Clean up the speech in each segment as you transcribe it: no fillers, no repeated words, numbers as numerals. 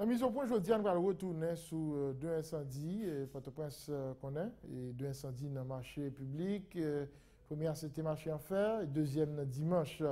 La mise au point aujourd'hui, on va retourner sur deux incendies, Port-au-Prince connaît, et deux incendies dans le marché public. Premier, c'était le marché en fer, et deuxième, dimanche,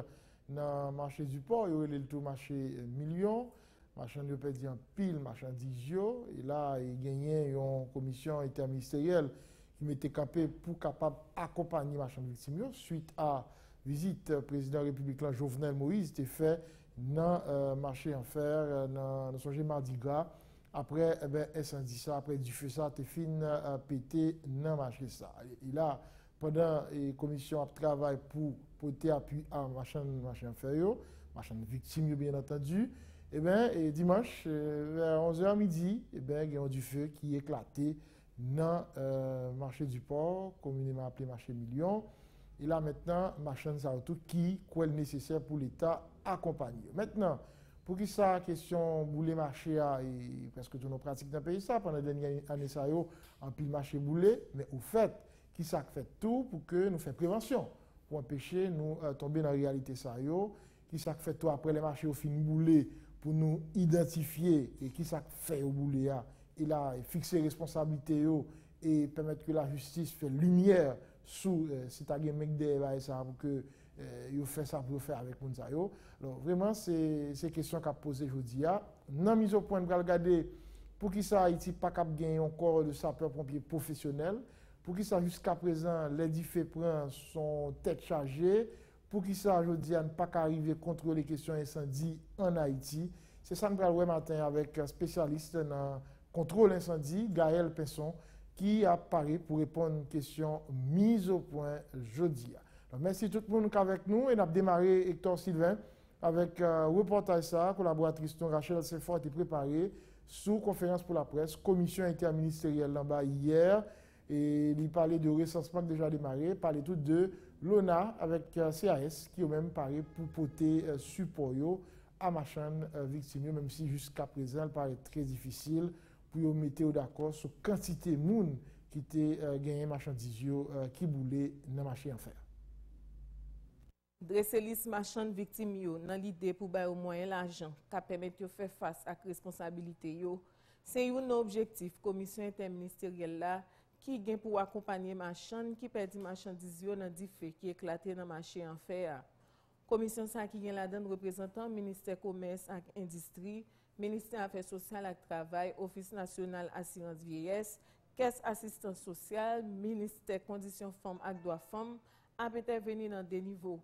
dans le marché du port, il y a eu le marché million. Marchand de perdu en pile, marchandises. Et là, il y a une commission interministérielle qui m'était capée pour capable accompagner les marchands victimes suite à visite président de la République Jovenel Moïse qui fait dans le marché en fer, dans son Mardi Gras. Après, incendie ça, après du feu ça, tu fin pété dans le marché ça. Et là, pendant la commission de travail pour porter appui à marché en fer, marchand victime bien entendu, et dimanche, vers 11h midi, il y a du feu qui est éclaté dans le marché du port, communément appelé marché million. Et là, maintenant, marchand qui est nécessaire pour l'État accompagner. Maintenant, pour qui ça, question boulet marché, et presque toutes nos pratiques dans le pays, ça, pendant les dernières années, ça y est, en pile marché boulet, mais au fait, qui ça fait tout pour que nous fassions prévention, pour empêcher nous tomber dans la réalité, ça y est, qui ça fait tout après les marchés au fin boulet, pour nous identifier et qui ça fait au boulet, et là, fixer les responsabilités et permettre que la justice fait lumière sur si tu as un mec derrière ça pour que vous fait ça pour faire avec Mounsayo. Alors vraiment c'est question qu'a posé aujourd'hui. Non mise au point de regarder pour qui ça Haïti pas cap gagner encore de sapeurs-pompiers professionnels, pour qui ça jusqu'à présent les diffés prend son tête chargée, pour qui ça aujourd'hui ne pas arriver contre les questions incendie en Haïti. C'est ça que nous allons matin avec un spécialiste dans contrôle incendie, Gaël Pesson, qui apparaît pour répondre à une question mise au point jeudi. Merci tout le monde avec nous et nous avons démarré Hector Sylvain avec reportage ça, collaboratrice Rachel Sefort était préparée sous conférence pour la presse, commission interministérielle là-bas hier et il parlait de recensement déjà démarré, parlait tout de l'ONA avec CAS qui ont même parlé pour porter support à machin victime, même si jusqu'à présent il paraît très difficile pour mettre d'accord sur la quantité de monde qui a gagné marchandises qui boulait dans le marché en fer. Dresser liste marchand victime yo dans l'idée pour bailler au moins l'argent qui permet de faire face à responsabilité yo. C'est un objectif commission interministérielle là qui gagne pour accompagner marchand qui perd marchandises yo dans des faits qui éclaté dans le marché en fer. Commission ça qui gagne là-dedans représentant ministère commerce et industrie, ministère affaires sociales et travail, office national assurance vieillesse, caisse assistance sociale, ministère conditions femmes et droits femmes a intervenu dans deux niveaux.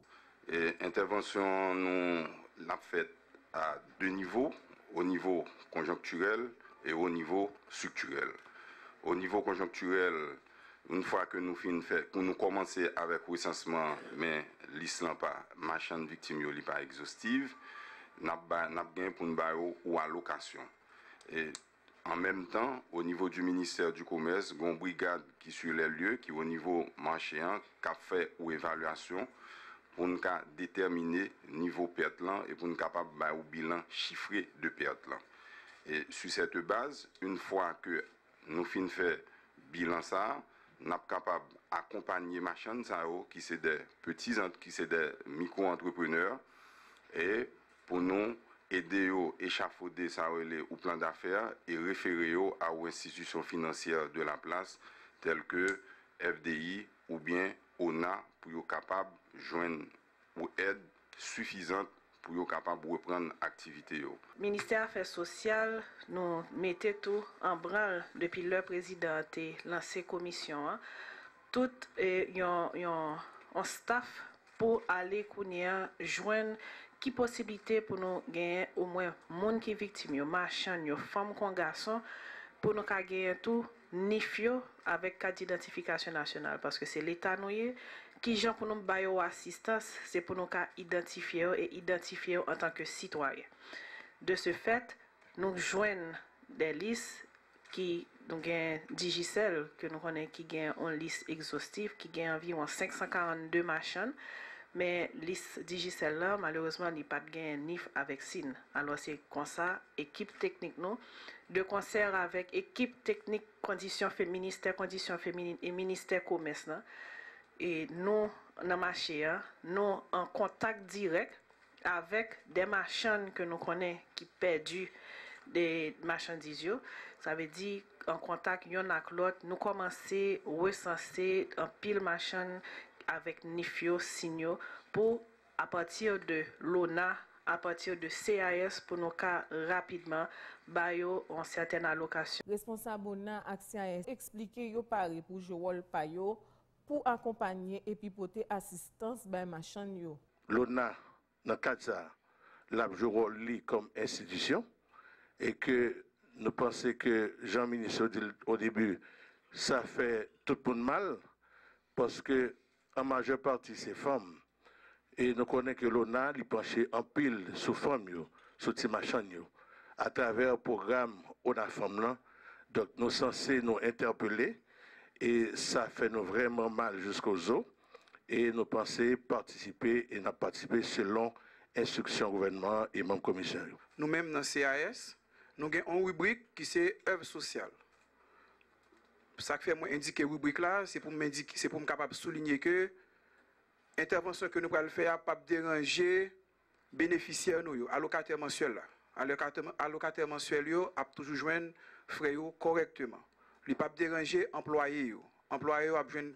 Intervention nous l'a faite à deux niveaux, au niveau conjoncturel et au niveau structurel. Au niveau conjoncturel, une fois que nous commençons avec le recensement, mais l'islam pas machin de victime n'est pas exhaustive, nous avons gagné pour nous ou allocation. Et en même temps, au niveau du ministère du Commerce, il y a une brigade qui sur les lieux, qui au niveau marché, qui a fait une évaluation pour nous déterminer le niveau perte et pour nous capable de faire un bilan chiffré de perte. Et sur cette base, une fois que nous finissons faire bilan ça, nous sommes capables d'accompagner machin qui sont des petits, qui sont des micro-entrepreneurs, et pour nous aider à échafauder ça au plan d'affaires et référer à aux institutions financières de la place, telles que FDI ou bien ONA, pour être capable de joindre une aide suffisante pour être capable de reprendre l'activité. Le ministère des Affaires sociales nous mettait tout en branle depuis le président a lancé la commission. Tout un staff pour aller joindre qui possibilité pour nous gagner au moins monde qui victime, marchand, femmes, garçons, pour nous gagner tout NIFIO avec carte d'identification nationale parce que c'est l'État qui gens pour nous bailler assistance, c'est pour nous identifier en tant que citoyen. De ce fait, nous joignons des listes qui nous gagnent Digicel que nous connaissons qui gagne une liste exhaustive qui gagne environ 542 machines. Mais liste Digicel là, malheureusement, il n'y a pas de gain NIF avec SIN. Alors c'est comme ça, équipe technique nous, de concert avec équipe technique ministère conditions féminines et ministère commerce là, et nous dans le marché, nous en contact direct avec des marchands que nous connaissons qui perdu des marchandises. Ça veut dire en contact yon ak l'autre, nous commencer recenser un pile machin avec NIFIO, Signo pour à partir de l'ONA, à partir de CAS pour nous cas rapidement bayo en certaines allocations. Responsable ONA ak CAS explique yo pare pour jouer rôle pa yo pour accompagner et pipoter assistance bay machin yo. L'ONA dans le cadre de ça, l'a joué comme institution et que nous pensons que Jean-Ministre au début, ça fait tout le monde mal parce que en majeure partie c'est femmes et nous connaissons que l'ONA il penche en pile sous femmes sous ces machines à travers le programme ONA Femmes là. Donc nous sommes censés nous interpeller et ça fait nous vraiment mal jusqu'aux os et nous pensons participer et nous participé selon instruction gouvernement et membres commission. Nous-mêmes dans CAS, nous avons une rubrique qui c'est œuvre sociale. Ça fait moi indiquer rubrique là, c'est pour m'indiquer, c'est pour me capable souligner que intervention que nous allons faire pas déranger bénéficiaires nous, allocataires mensuels là. Allocataires mensuels yo a toujours joindre frais yo correctement. Li pas déranger employés yo. Employés yo a joindre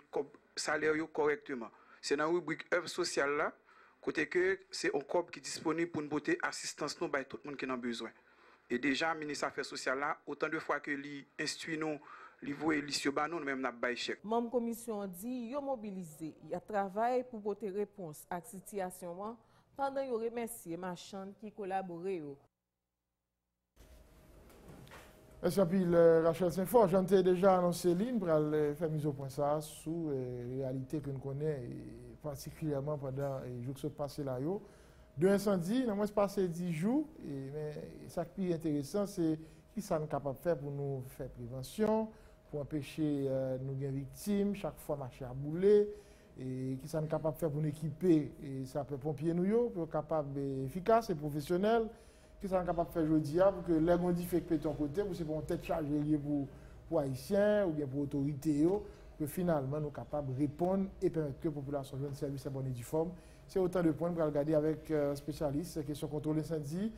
salaire yo correctement. C'est dans la rubrique œuvre sociale là, côté que c'est un corps qui est disponible pour nous porter assistance nous by tout le monde qui en a besoin. Et déjà, le ministre des Affaires sociales là, autant de fois que lui instruit nous, lui voit l'issue ba nous même n'a pas chèque. Membre commission dit yo mobilisé, y a travail pour porter réponse à situation pendant yo remercier marchand qui collaboré yo. Merci pile Rachel Saint-Fort, j'en ai déjà annoncé ligne pour faire mise au point ça sous réalité que nous connaissons et particulièrement pendant les jours qui sont passés là yo. De incendie, nous avons passé 10 jours mais ça qui est intéressant c'est qui ça nous capable de faire pour nous faire prévention, pour empêcher nous des victimes chaque fois marcher à bouler et qui ça nous capable de faire pour nous équiper et ça peut pompier nous pour capable efficace et professionnel. Qui sont capables de faire aujourd'hui pour que les gens disent que ton côté, c'est pour une tête chargée pour Haïtiens ou bien pour autorités, que finalement nous sommes capables de répondre et permettre que la population ait un service à bonne et due forme. C'est autant de points pour regarder avec un spécialiste, question contrôle incendie.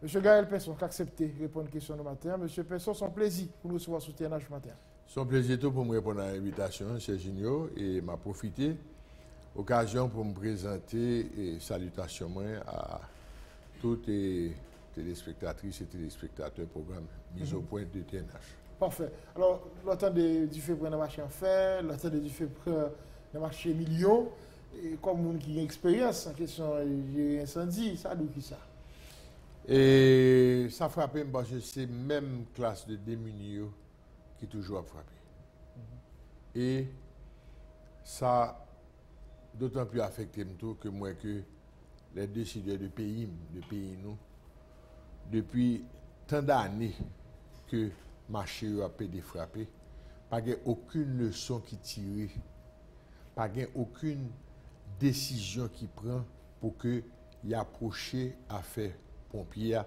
M. Gaël Pesson qui a accepté de répondre aux questions ce matin. M. Pesson, son plaisir pour nous recevoir sous TNH ce matin. Son plaisir tout pour me répondre à l'invitation, M. Junior, et m'a profité occasion pour me présenter et salutations à toutes les téléspectatrices et téléspectateurs programme mise au point de TNH. Parfait. Alors, l'autant du fait pour un marché en fer, l'autant du fait pour un marché million, et comme nous qui avons expérience en question d'incendie, ça d'où qui ça? Et ça frappe parce que c'est même classe de démunis qui toujours a frappé. Et ça d'autant plus affecté que moi que les décideurs de pays nous depuis tant d'années que le marché a été frappé, pas aucune leçon qui tire, pas aucune décision qui prend pour que y approcher affaire pompière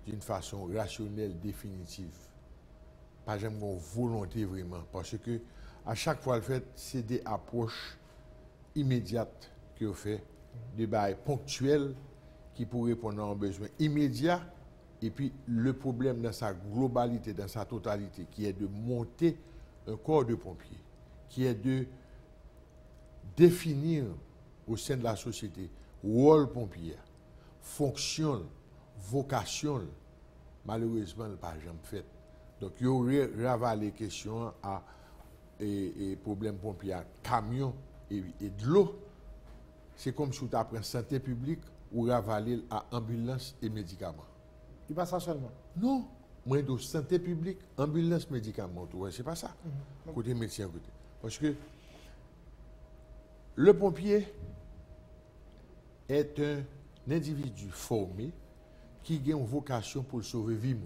d'une façon rationnelle, définitive. Pas jamais une volonté vraiment, parce que à chaque fois le fait, c'est des approches immédiates que vous fait, des bails ponctuels qui pourraient répondre à un besoin immédiat. Et puis le problème dans sa globalité, dans sa totalité, qui est de monter un corps de pompiers, qui est de définir au sein de la société rôle pompier, fonction, vocation, malheureusement, pas jamais fait. Donc il y aurait ravalé question à problème pompier, camion et de l'eau. C'est comme si tu apprends santé publique ou ravaler à ambulance et médicaments. Il passe ça seulement? Non. Moi, de santé publique, ambulance, médicaments, c'est pas ça. Côté médecin, côté. Parce que le pompier est un individu formé qui a une vocation pour sauver vie.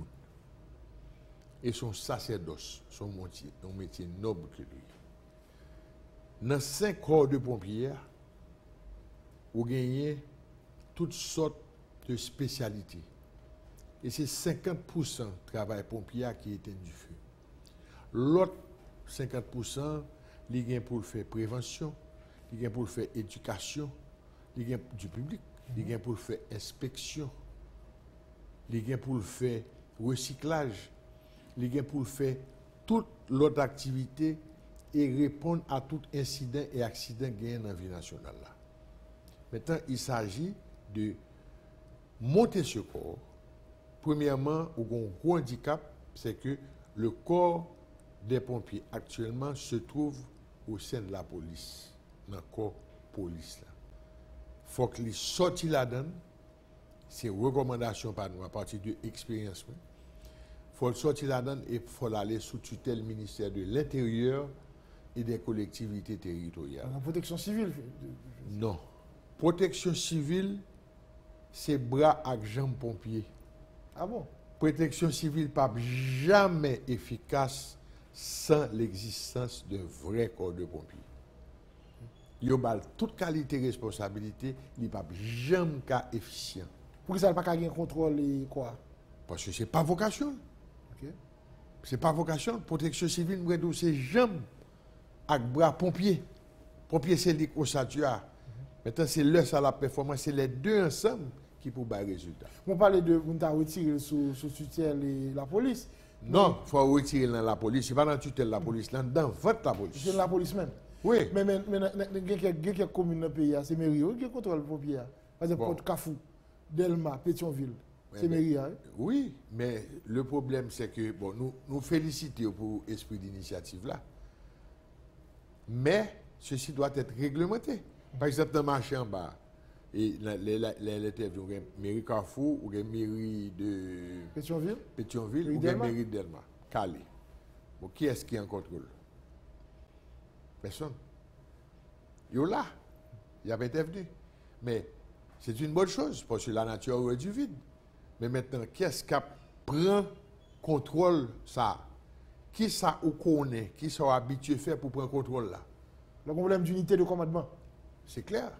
Et son sacerdoce, son métier, un métier noble que lui. Dans 5 corps de pompiers, vous gagnez toutes sortes de spécialités. Et c'est 50% de travail pompier qui éteint du feu. L'autre 50%, il y a pour faire prévention, il y a pour faire éducation, il y a du public, il y a pour faire inspection, il y a pour faire recyclage, il est pour faire toute l'autre activité et répondre à tout incident et accident gagné dans la vie nationale. Là. Maintenant, il s'agit de monter ce corps. Premièrement, un gros handicap, c'est que le corps des pompiers actuellement se trouve au sein de la police, dans le corps police. Il faut qu'il sorte là-dedans, c'est une recommandation par nous à partir de l'expérience. Il faut le sortir là-dedans et il faut aller sous tutelle ministère de l'Intérieur et des collectivités territoriales. La protection civile? Non. Protection civile, c'est bras avec jambes pompiers. Ah bon? Protection civile pas jamais efficace sans l'existence d'un vrai corps de pompiers. Il y a toute qualité et responsabilité, il n'est pas jamais efficient. Pour que ça n'a pas qu'à contrôle et quoi? Parce que ce n'est pas vocation. Okay. Ce n'est pas vocation. Protection civile, c'est jamais avec bras pompiers. Pompiers, c'est les ossatura. Maintenant, c'est le ça la performance, c'est les deux ensemble qui pour le résultat. On parle de retirer sous tutelle et la police. Non, il faut retirer dans la police. Ce n'est pas dans tutelle la police, là, dans votre la police. C'est la police même. Oui. Mais il y a quelques communes dans le pays, c'est mairie qui contrôle le pompier. Par exemple, Porte Cafou, Delma, Pétionville. C'est mairie. Oui, mais le problème, c'est que bon, nous félicitons pour l'esprit d'initiative là. Mais ceci doit être réglementé. Par exemple, dans le marché en bas, et les mairie Carrefour ou la mairie de Pétionville ou la mairie de Delma. Calé. Bon, qui est-ce qui est en contrôle? Personne. Il est là. Il n'y a pas intervenu. Mais c'est une bonne chose parce que la nature aurait du vide. Mais maintenant, qu'est-ce qui prend contrôle ça? Qui ça ou connaît? Qui sont habitués à faire pour prendre contrôle là? Le problème d'unité de commandement. C'est clair.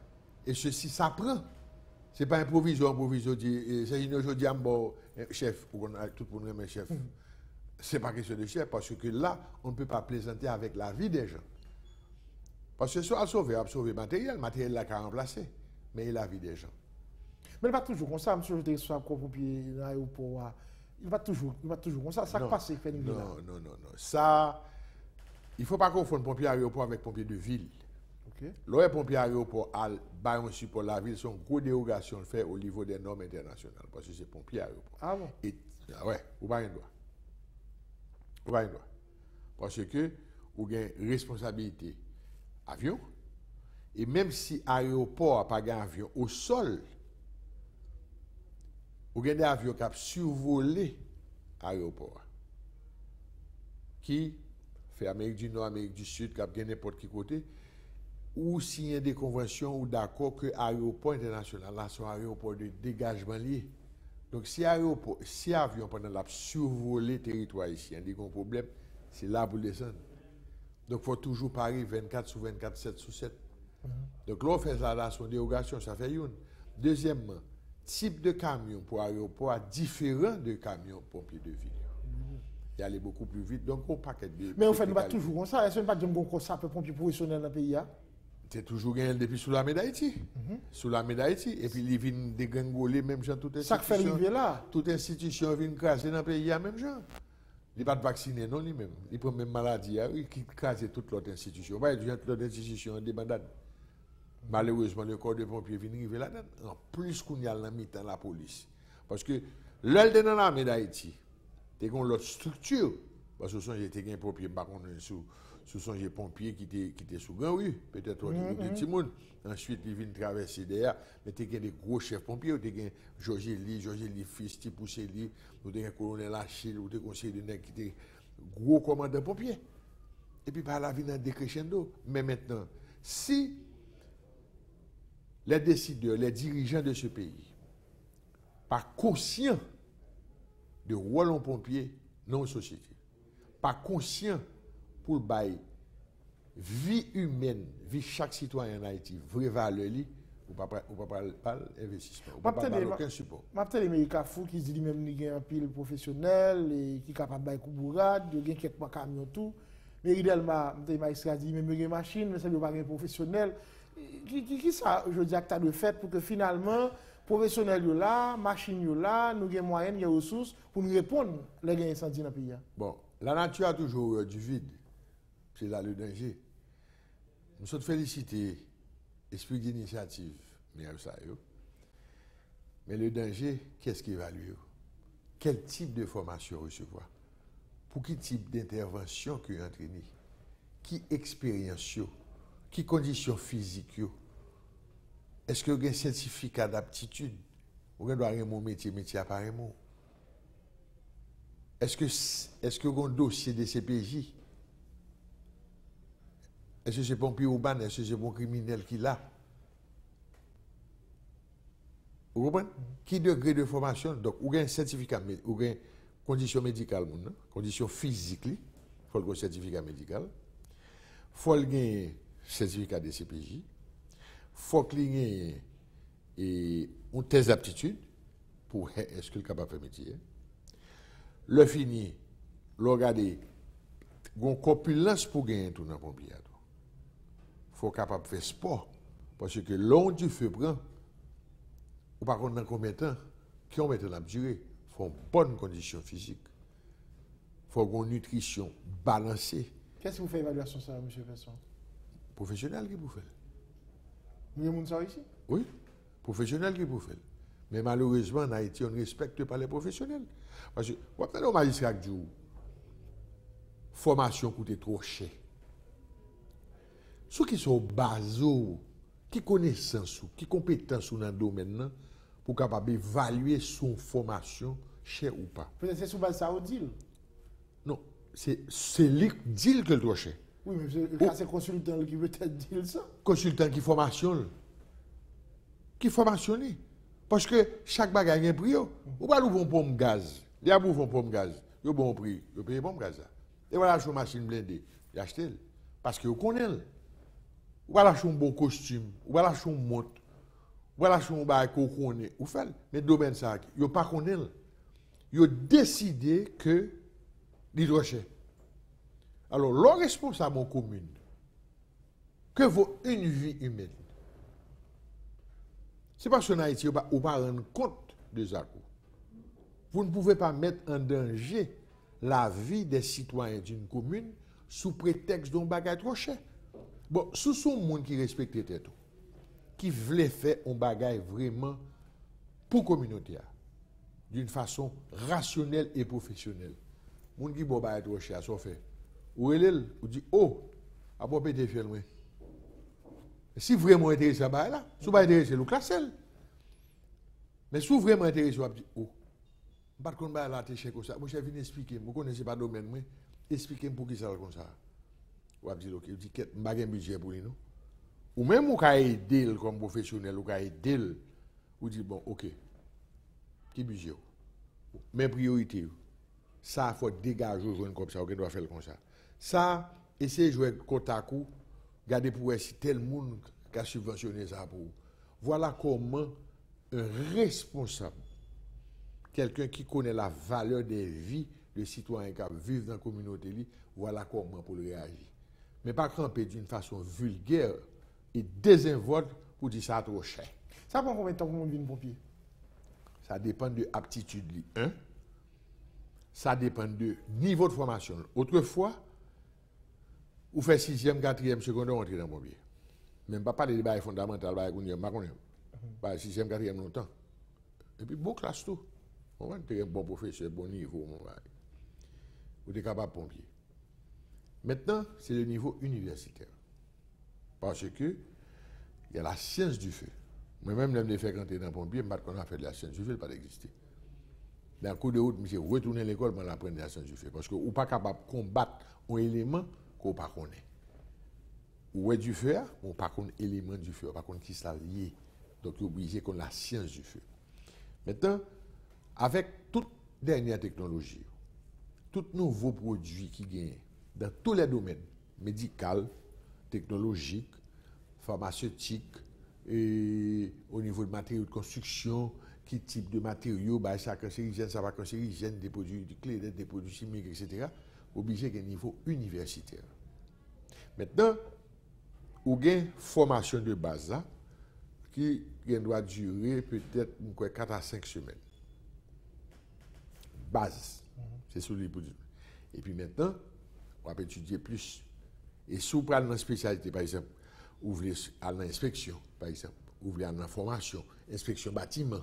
Et ceci, ça prend. Ce n'est pas improviso, c'est une aujourd'hui, bon, chef, tout le monde est chef. Ce n'est pas question de chef, parce que là, on ne peut pas plaisanter avec la vie des gens. Parce que soit à sauver matériel là qui a remplacé, mais la vie des gens. Mais il va toujours comme ça, monsieur, je suis pompier dans l'aéroport. Il va toujours comme ça. Ça passe, non. Ça, il ne faut pas confondre pompier aéroport avec pompier de ville. Le pompier aéroport a un support la ville, son gros dérogation fait au niveau des normes internationales parce que c'est pompier aéroport. Ah bon? Et ouais, vous n'avez pas un droit. Parce que vous avez une responsabilité avion et même si l'aéroport n'a pas un avion au sol, vous avez des avions qui ont survolé l'aéroport qui fait Amérique du Nord, Amérique du Sud, qui a n'importe quel côté. Ou signer des conventions ou d'accord que l'aéroport international, là, c'est un aéroport de dégagement lié. Donc, si avion pendant la survolé le territoire ici, il y a un problème, c'est là pour descendre. Donc, il faut toujours parier 24 sur 24, 7 sur 7. Donc, là, on fait ça, là, son dérogation, ça fait une. Deuxièmement, type de camion pour l'aéroport différent de camion pompier de ville. Il allait beaucoup plus vite, donc on paquet de... Mais en fait, nous pas toujours comme ça. Est-ce qu'on pas dire qu'on ça peut pompier professionnel dans le pays? C'est toujours gagné depuis sous la médaille d'Haïti. Sous la médaille d'Haïti. Et puis, il vient dégringoler, même gens, toute institution. Ça fait arriver là. Toute institution vient craser dans le pays, même gens. Il n'est pas vacciné, non, lui-même. Il prend même maladie, qui crase toute l'autre institution. Vous voyez, toute l'autre institution des bandades. Malheureusement, le corps de pompiers vient arriver là-dedans. En plus qu'on y a dans la police. Parce que l'œil dans l'armée d'Haïti, il y a l'autre structure. Parce que ce sont des pompiers, par contre, ce sont des pompiers qui étaient sous grand rue, peut-être des petits monde. Ensuite, ils viennent traverser derrière. Mais tu as des gros chefs pompiers, tu as Georges Lee, fils, Tipousseli, tu as un colonel Achille, tu as un conseiller de nègres qui étaient gros commandants pompiers. Et puis par la vie dans décrescendo. Mais maintenant, si les décideurs, les dirigeants de ce pays, pas conscients de rôle en pompier dans la société, pas conscients pour le bail vie humaine, vie chaque citoyen en Haïti, vraie valeur, ou pas l'investissement, ou pas aucun support. Je vais vous dire fou qui dit même qu'il y a un pile professionnel et qui est capable de faire des bourrades, il y a quelques camions tout. Mais idéalement, je dit même il y a une machine, mais ça ne pas un professionnel. Qui ça, je dis, que tu as de fait pour que finalement, professionnels yo là, machines yo là, nous avons moyens, des ressources pour nous répondre à l'incendie dans le pays. Bon, la nature a toujours du vide. C'est là le danger. Nous sommes félicités, esprit d'initiative, mais le danger, qu'est-ce qu'il évalue? Quel type de formation recevoir? Pour quel type d'intervention que vous entraînez? Qui expérience? Qui conditions physiques? Est-ce que vous avez un certificat d'aptitude? Vous avez un métier apparemment? Est-ce que vous avez un dossier de CPJ? Est-ce que c'est bon urbain? Est-ce que c'est bon criminel qui l'a? Vous comprenez? Qui degré de formation? Donc, vous avez un certificat, vous avez une condition médicale, condition physique, il faut le certificat médical. Il faut le certificat de CPJ. Il faut qu'il y ait une thèse d'aptitude pour est-ce qu'il est capable de faire métier. Le fini, le regarder, une corpulence pour gagner tout dans le pompier. Il faut être capable de faire sport. Parce que l'on du feu prend, ou par contre, dans combien de temps, qui ont maintenant duré, il faut une bonne condition physique. Il faut une nutrition balancée. Qu'est-ce que vous faites évaluation ça, M. Pesson? Professionnel qui vous fait. Vous avez ça ici? Oui, professionnel qui vous fait. Mais malheureusement, en Haïti, on ne respecte pas les professionnels. Parce que, vous avez un magistrat qui dit, formation coûte trop cher. Ceux qui sont basaux, qui connaissent, qui compétents dans le domaine, pour capable évaluer son formation, cher ou pas. Peut-être c'est sous base ça au deal. Non, c'est lui qui dit que le trop cher. Oui, mais c'est consultant qui veut peut-être dire ça. Consultant qui formation. Qui formationne. Parce que chaque bagage a un prix. Ou pas nous pomme gaz. Il y a une pomme gaz. Il y a un bon prix. Il paye pomme gaz. Et voilà, une machine blindée. Il achète. Parce que vous connaissez. Ou voilà, un bon costume. Ou voilà, une montre. Ou voilà, un bagage qu'on connaît. Ou fait. Mais le domaine, ça, vous ne connaissez pas. Vous décidé que l'hydrogène. Alors, le responsable en commune, que vaut une vie humaine? C'est parce qu'en Haïti, vous ne pas rendre compte de ça. Vous ne pouvez pas mettre en danger la vie des citoyens d'une commune sous prétexte d'un bagage trop cher. Bon, ce sont des gens qui respectent tout, qui veulent faire un bagage vraiment pour la communauté, d'une façon rationnelle et professionnelle. Les gens qui ont un bagage trop cher, ça fait. Ou elle dit, oh, à pas péter faire loin. Si vraiment intéressé à là, si vous intéressé, vous classez. Mais si vraiment intéressé, vous dites, oh, je ne sais pas là, tu comme ça. Moi, je viens expliquer, vous ne connaissez pas le domaine, mais expliquez-moi pour qui ça comme ça. Vous dites, ok, vous dites, je n'ai pas un budget pour lui, non? Ou même, vous avez aidé comme professionnel, vous avez aidé, vous dites, bon, ok, qui budget? Mes priorités, ça, il faut dégager comme ça, on doit faire comme ça. Ça, essayez de jouer côte à côte, regardez pour si tel monde qui a subventionné ça pour vous. Voilà comment un responsable, quelqu'un qui connaît la valeur des vies de citoyens qui vivent dans la communauté, voilà comment pour réagir. Mais pas camper d'une façon vulgaire et désinvolte pour dire ça trop cher. Ça prend combien de temps pour une pompier? Ça dépend de l'aptitude. Ça dépend de niveau de formation. Autrefois, vous faites 6e, 4e, secondaire, on entre dans le pompier. Même pas parler de bail fondamental, bail qu'on y a, pas qu'on y a. 6e, 4e longtemps. Et puis, bon classe tout. On va être un bon professeur, bon niveau. Vous êtes capable de pompier. Maintenant, c'est le niveau universitaire. Parce que, il y a la science du feu. Moi-même, je me fais rentrer dans le pompier, je qu'on a fait de la science du feu, pas d'exister. Dans le cours de route, je retourner à l'école pour apprendre la science du feu. Parce que vous n'êtes pas capable de combattre un élément qu'on ne connaît pas. Ou est du feu, on ne connaît pas l'élément du feu, on ne connaît pas qui ça lié. Donc, il est obligé qu'on ait la science du feu. Maintenant, avec toute dernière technologie, tout nouveau produit qui gagne dans tous les domaines, médical, technologique, pharmaceutique, et au niveau de matériaux de construction, qui type de matériaux, bah, ça cancérigène, ça va cancérigène, des produits clés, des produits chimiques, etc., obligé qu'un niveau universitaire. Maintenant, ou gain formation de base là, qui doit durer peut-être 4 à 5 semaines. Base. C'est sur les produits. Et puis maintenant, on va étudier plus. Et si vous prenez une spécialité, par exemple, vous voulez aller en inspection, par exemple, vous voulez aller en formation, inspection bâtiment,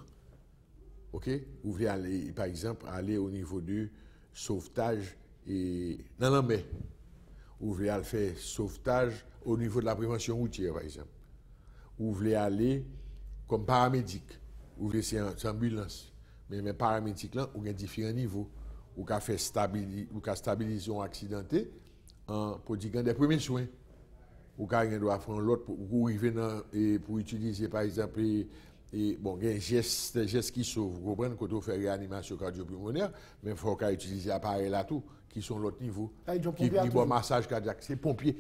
ok? Vous voulez aller, par exemple, aller au niveau du sauvetage et dans la mer. Vous voulez aller faire sauvetage au niveau de la prévention routière, par exemple. Vous voulez aller comme paramédic. Vous voulez c'est ambulance. Mais les paramédics là, vous avez différents niveaux. Vous pouvez stabiliser un accidenté pour dire des premiers soins. Vous pouvez faire l'autre pour arriver pour utiliser par exemple des gestes qui sauvent. Vous comprenez quand on fait réanimation cardio-pulmonaire, mais il faut utiliser l'appareil là tout, qui sont l'autre niveau. Qui bon massage cardiaque, c'est pompier.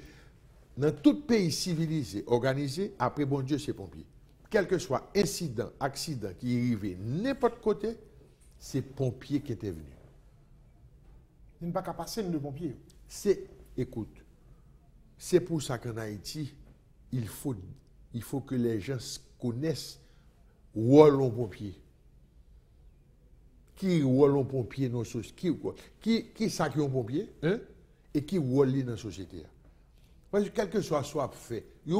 Dans tout pays civilisé, organisé, après bon Dieu, c'est pompier. Quel que soit incident, accident qui est arrivé n'importe côté, c'est pompier qui était venu. Il n'est pas qu'à passer de pompiers. Écoute, c'est pour ça qu'en Haïti, il faut que les gens connaissent rôle en pompier. Qui rôle en pompier dans la société? Qui ça qui est un pompier? Hein? Et qui rôle dans la société? Parce que quel que soit fait, ils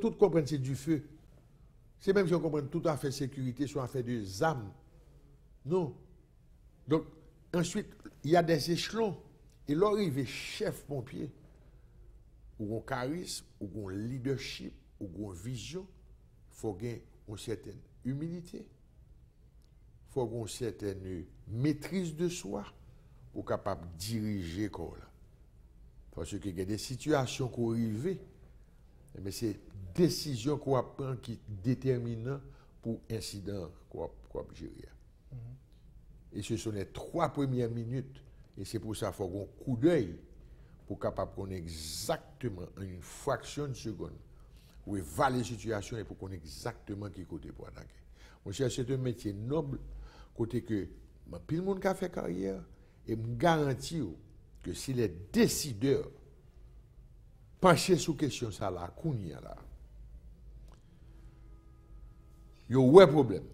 tout comprennent c'est du feu. C'est même si on comprend tout à fait sécurité, soit fait des armes. Non. Donc, ensuite, il y a des échelons. Et l'arrivée chef pompier, ou un charisme, ou un leadership, ou une vision, il faut gagner une certaine humilité. Il faut gagner une certaine maîtrise de soi pour être capable de diriger comme là. Parce qu'il y a des situations qui arrivent, mais c'est décision qu'on prend qui est déterminante pour incident qu'on gérer. Et ce sont les 3 premières minutes. Et c'est pour ça qu'il faut un coup d'œil pour capable connaître exactement en une fraction de seconde où évaluer la situation et pour connaître exactement qui côté pour attaquer. Mon cher, c'est un métier noble, côté que pile monde qui a fait carrière et me garantit que si les décideurs penchent sur question ça là, kounya là, yo ouais problème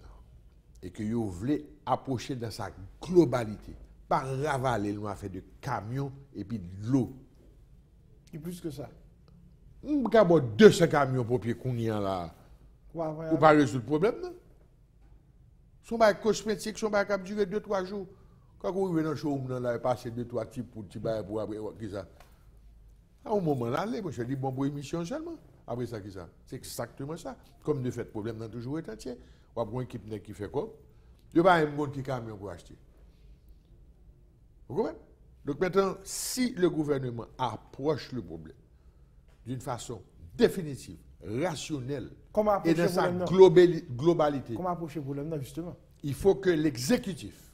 et que yo voulez approcher dans sa globalité, pas ravaler le fait de camions et puis de l'eau. Et plus que ça. On peut avoir 200 camions pompiers kounya là. Ou pas résoudre le problème non? Son bail cosmétique, son bail qui durer 2-3 jours. Quand vous arrivez dans le showroom, on a passé 2-3 types pour petit bail pour après qui ça. À un moment là, je dis bon pour émission seulement. Après ça qui ça. C'est exactement ça. Comme de fait problème dans toujours est entier. On a une équipe qui fait comme. Il n'y a pas un monde qui camion pour acheter. Vous comprenez? Donc maintenant, si le gouvernement approche le problème d'une façon définitive, rationnelle et dans sa globalité, comment approcher le problème justement? Il faut que l'exécutif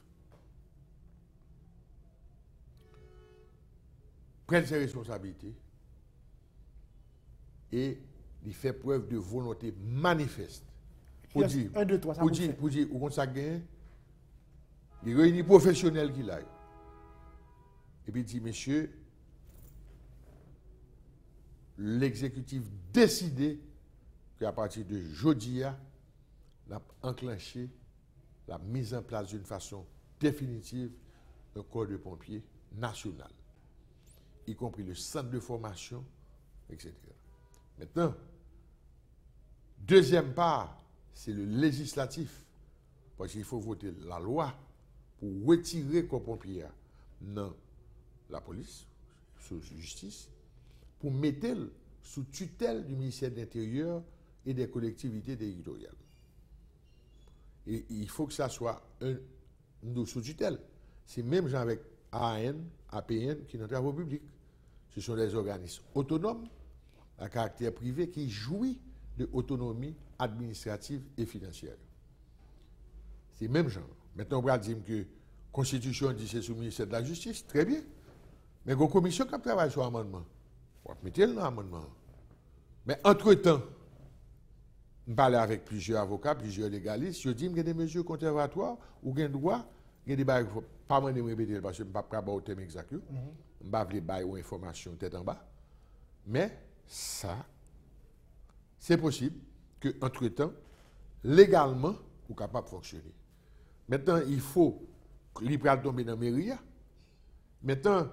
prenne ses responsabilités et il fait preuve de volonté manifeste. Pour dire, où ça gagne, il réunit professionnels qui l'aillent. Et puis il dit, messieurs, l'exécutif décidé qu'à partir de jeudi, il a enclenché la mise en place d'une façon définitive d'un corps de pompiers national, y compris le centre de formation, etc. Maintenant, deuxième part, c'est le législatif, parce qu'il faut voter la loi pour retirer corps pompiers dans la police, sous la justice, pour mettre sous tutelle du ministère de l'Intérieur et des collectivités territoriales. Et il faut que ça soit sous tutelle. C'est même genre avec AN, APN qui sont des travaux publics. Ce sont des organismes autonomes à caractère privé qui jouissent de autonomie administrative et financière. C'est le même genre. Maintenant, on va dire que la Constitution dit que c'est sous le ministère de la Justice, très bien. Mais il y a une commission qui travaille sur l'amendement. On va mettre dans l'amendement. Mais entre-temps, on parle avec plusieurs avocats, plusieurs légalistes. Je dis qu'il y a des mesures conservatoires ou qu'il y a des droits, il y a des barres, pas moi de me répéter parce que je ne peux pas avoir le thème exact. Je ne peux pas avoir des informations tête en bas. Mais ça, c'est possible qu'entre-temps, légalement pour capable de fonctionner. Maintenant, il faut qu'il tomber dans la mairie. Maintenant,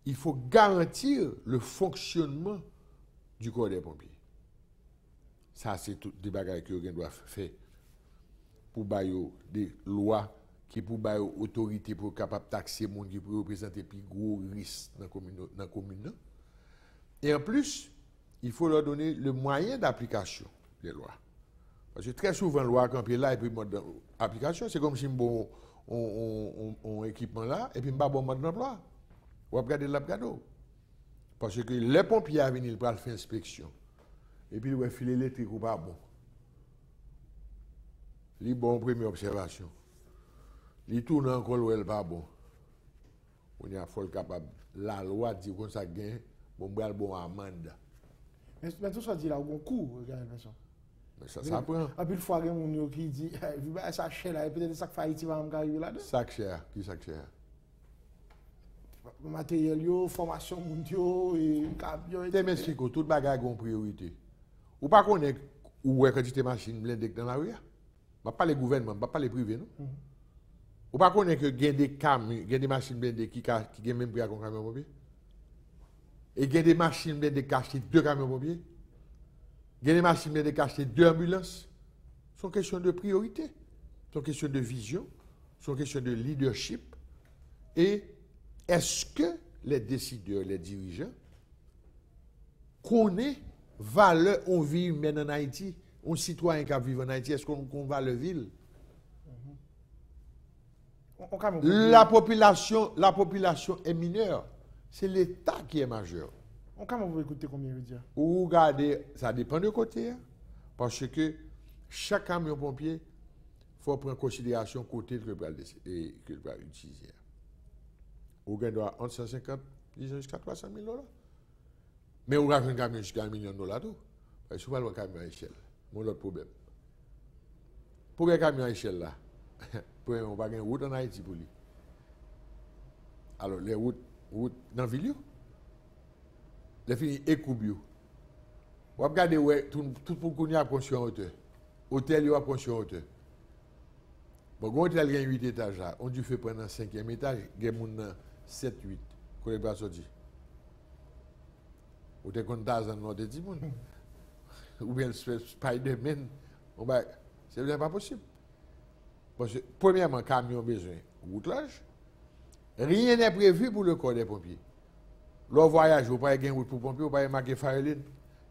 il faut garantir le fonctionnement du corps des pompiers. Ça, c'est tout des bagages que vous doivent faire pour bailler des lois qui pour bailler autorité pour capable taxer les gens qui pour représenter plus gros risques dans la commune. Et en plus, il faut leur donner le moyen d'application des lois. Parce que très souvent, la loi quand là et puis mode d'application, c'est comme si on équipement là et puis on pas bon mode d'emploi. On va regarder l'abgado. Parce que les pompiers à venir pour faire inspection. Et puis, le fil électrique ou pas bon. Les bon première observation. Les tourne encore ou pas bon. On y a faut capable. La loi dit qu'on ça gagne, bon bral bon amende. Mais tout ça dit là, on court, regarde ça. Mais ça prend. Et puis, il faut avoir un qui dit, ça cher là, et peut-être ça fait Haïti va me arriver là-dedans. Ça cher, qui ça cher? Matériel, formation, et camion. Tu m'expliques, toute bagarre a une priorité. Ou pas qu'on est où est quantité de machines blindées dans la rue? Pas les gouvernements, pas les privés, non? Ou pas qu'on est que il y a des camions, il y a des machines blindées qui ont même pris un camion pompier? Et il y a des machines blindées qui ont acheté 2 camions pompiers? Il y a des machines blindées qui ont acheté 2 ambulances? Ce sont questions de priorité, ce sont questions de vision, ce sont questions de leadership. Et est-ce que les décideurs, les dirigeants, connaissent valeur on vit humaine en Haïti, un citoyen qui vit en Haïti, est-ce qu'on va le ville? La population est mineure. C'est l'État qui est majeur. On peut écouter combien de dire? Ou regardez, ça dépend de côté. Parce que chaque camion pompier, il faut prendre en considération le côté que le va utiliser. Ou doit entre 150 jusqu'à 300 000 $. Mais on a un camion jusqu'à $1 million tout. Parce que souvent, le camion à échelle. Mon autre problème. Pour un camion à échelle là, on va avoir une route en Haïti pour lui. Alors, les routes dans la ville, les fini écoubio. On va regarder tout pour qu'on y a construit en hauteur. Hôtel, il y a construit en hauteur. Bon, quand hôtel il y a 8 étages là, on dû faire prendre un 5e étage, il y a 7, 8. Qu'on n'est pas sorti. Ou t'es content dans notre petit monde. Ou bien Spider-Man. C'est bien pas possible. Parce que, premièrement, camion besoin routelage. Rien n'est prévu pour le corps des pompiers. Leur voyage, vous n'avez pas de route pour pompiers, vous n'avez pas marqué Fareline.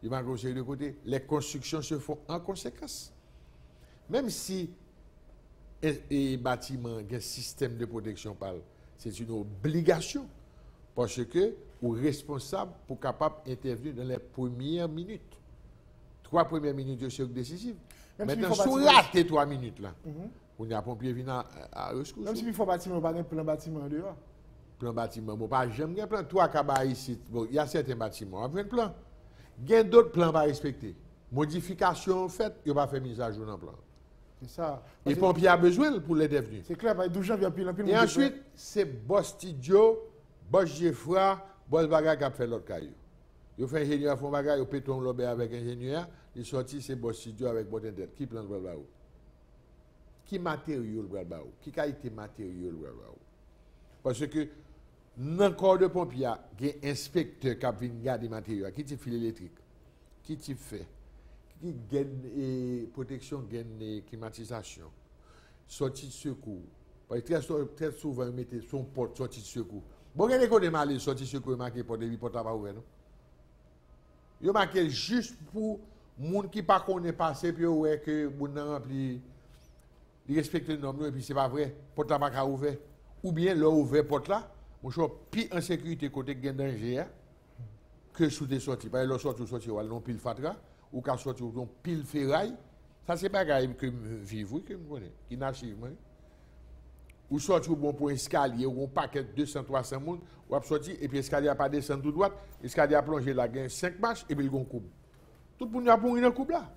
Il va conseiller de côté. Les constructions se font en conséquence. Même si les bâtiments, un système de protection parle, c'est une obligation. Parce que vous êtes responsable pour capable d'intervenir dans les premières minutes. 3 premières minutes de choc décisif. Maintenant, si vous ratez 3 minutes là, on y a pompier vient à rescousse. Même si il faut bâtiment, pas un plan bâtiment dehors. Plan bâtiment, bon, pas jamais un plan. 3 cabas ici, bon, il y a certains bâtiments, on a un plan. Il y a d'autres plans à respecter. Modification faite, il n'y a pas fait mise à jour dans le plan. C'est ça. Les pompiers ont besoin pour les devenir. C'est clair, parce que 12 janvier, il et ensuite, c'est Bostidio, Bosch Jeffra, Bosch Baga qui a fait l'autre caillou. Il fait ingénieur, font bagarre, il péton l'obé avec ingénieur, il sorti c'est Bostidio avec Botendet. Qui plante le bras? Qui matériau le bras? Qui qualité matériau le bras? Parce que dans le corps de pompier, il y a un inspecteur qui vient garder les matériaux, qui te file électrique, qui te fait, qui gagne protection, gagne climatisation, sortie de secours. Parce que très souvent, il met son porte sortie de secours. Bon, il y a des gens qui mal sortie de secours, marqué porte, et porte pas ouvert, non? Il marqué juste pour les gens qui ne connaissent pas passer, puis ouais que les gens rempli, ils respectent le nom, et puis c'est pas vrai, porte pas ouvert. Ou bien leur ouvert porte là, mon choix plus en sécurité côté gain danger que sous des sorties. Par exemple, leur sortie ou non pile fatra ou qu'à sorti ou pile ferraille. Ça c'est pas grave que vivre que me connais, qui n'archive moi. Ou sorti ou bon pour escalier ou un paquet 200 300 monde ou sorti et puis escalier a pas descendre tout droit, escalier a plongé là gain 5 marches et puis il gon coupe. Tout le monde a pour une coupe là.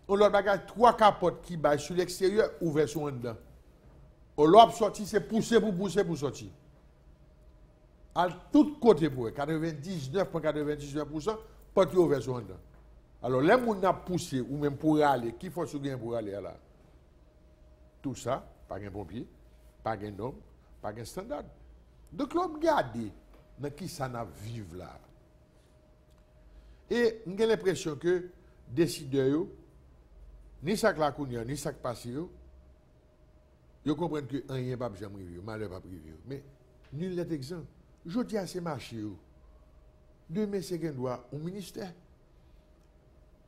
On leur bagage 3 capotes qui baillent sur l'extérieur ouvert sur en dedans. Au l'op sorti, c'est pousser pour sortir. À tout côté pour 99,99%, porte ouvert sur dedans. Alors, les gens ont poussé, ou même pour aller, qui faut se gagner pour aller là? Tout ça, pas un pompier, pas un homme, pas un standard. Donc, l'homme garde dans qui ça n'a vivre là. Et j'ai l'impression que décideurs, ni ça que la kounya, ni ça que passe, ils comprennent que rien n'est pas jamais arrivé, malheur pas privé. Mais nul n'est exempt. Je dis à ces marchés, demain c'est qu'un doit au ministère,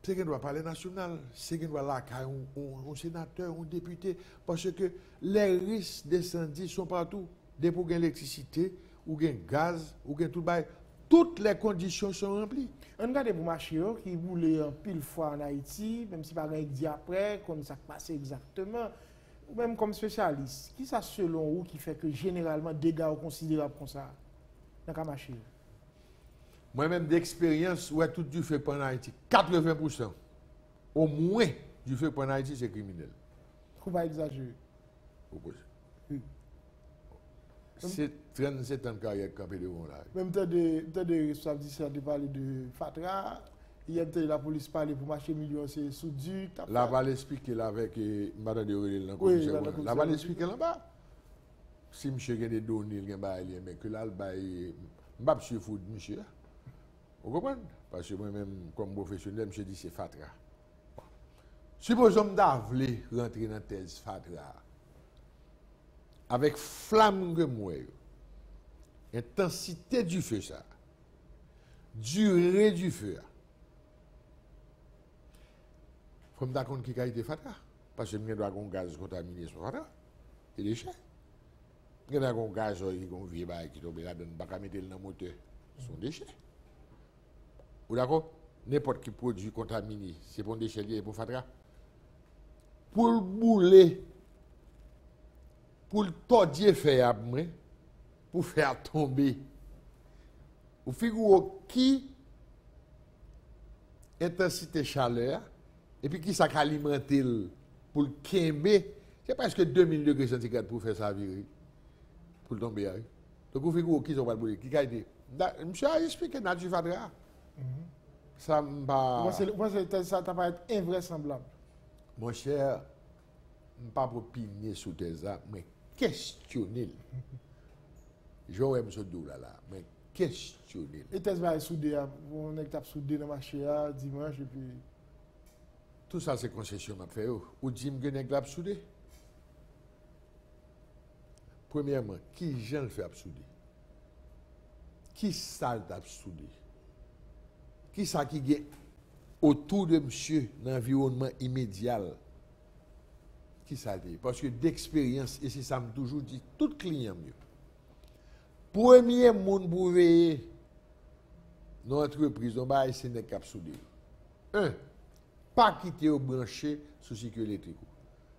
c'est qu'un doit parler national, c'est qu'un doit là un sénateur, un député, parce que les risques d'incendie sont partout. Dès pour gagner l'électricité, ou gagner gaz, ou gagner tout le bail, toutes les conditions sont remplies. On regarde pour marché qui voulait un pile fois en Haïti, même si pas rien dit après, comme ça passe exactement, ou même comme spécialiste, qui ça selon vous qui fait que généralement dégâts considérables comme ça dans le marché? Moi-même d'expérience, ouais, tout du fait pendant Haïti, 80%, au moins du fait pendant Haïti, c'est criminel. On va exagérer. C'est 37 ans de carrière campé devant là. Même temps de responsables de parler de Fatra, hier la police parlait pour marcher millions, c'est sous-du. Là, va l'expliquer là avec Madame de Aurélien dans le commissaire. Là, va l'expliquer là-bas. Si monsieur a des données, il y a mais que là, il y a monsieur fout monsieur. Vous comprenez? Parce que moi-même, comme professionnel, je dis c'est Fatra. Supposons que d'avler rentrer dans la thèse Fatra. Avec flamme que moi, intensité du feu, ça, durée du feu. Il faut me dire qui a été Fatra. Parce que je dois avoir un gaz contaminé sur Fatra. C'est déchets. Il y a un gaz qui tombe là-dedans, il ne pas mettre dans le moteur. Ce sont déchets. Vous d'accord? N'importe qui produit contaminé, c'est pour déchet lié pour Fatra. Pour le bouler, pour le tordier faire pour faire tomber. Vous figurez qui intensité chaleur et puis qui ça alimente pour le quémer, c'est presque 2000 degrés centigrades pour faire ça virer, pour le tomber. Donc vous figurez qui sont pas le qui a été. Monsieur a expliqué nature Fatra. Ça m'a ça va être invraisemblable. Mon cher, je ne pas pour opiner sur tes ça, mais questionner. J'aurais ce dos là, mais questionner. Et tes va soudé, on est soudé dans le marché dimanche et puis. Tout ça c'est concession m'a fait. Ou dit que nèg la soudé. Premièrement, qui j'en le fait soudé? Qui ça l'a soudé? Qui ça qui est autour de monsieur dans l'environnement immédiat? Qui ça dit? Parce que d'expérience, et c'est ça me toujours dit, tout client mieux. Premier monde pour veiller dans l'entreprise, on va essayer de cap soudé. Un, pas quitter au branché sous cycle électrique.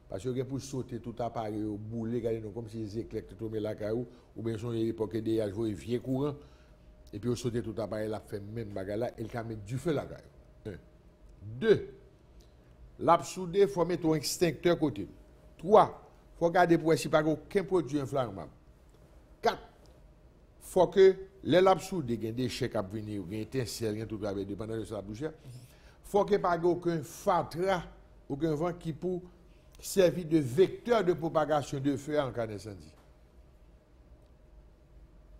Parce que pour sauter tout appareil au boulet, comme si les éclairs tombent là caillou, ou bien son époque de je vois vieux courant. Et puis, on saute tout appareil, là, fait même bagarre là, et il met du feu là. 1. 2. L'absoudé, il faut mettre un extincteur côté. 3. Il faut garder pour si pas aucun produit inflammable. 4. Il faut que les l'absoudé, il y a des chèques à venir, il y a des étincelles, il y a tout travail, dépendant de sa bouche. Il faut qu'il n'y ait pas aucun Fatra, aucun vent qui peut servir de vecteur de propagation de feu en cas d'incendie.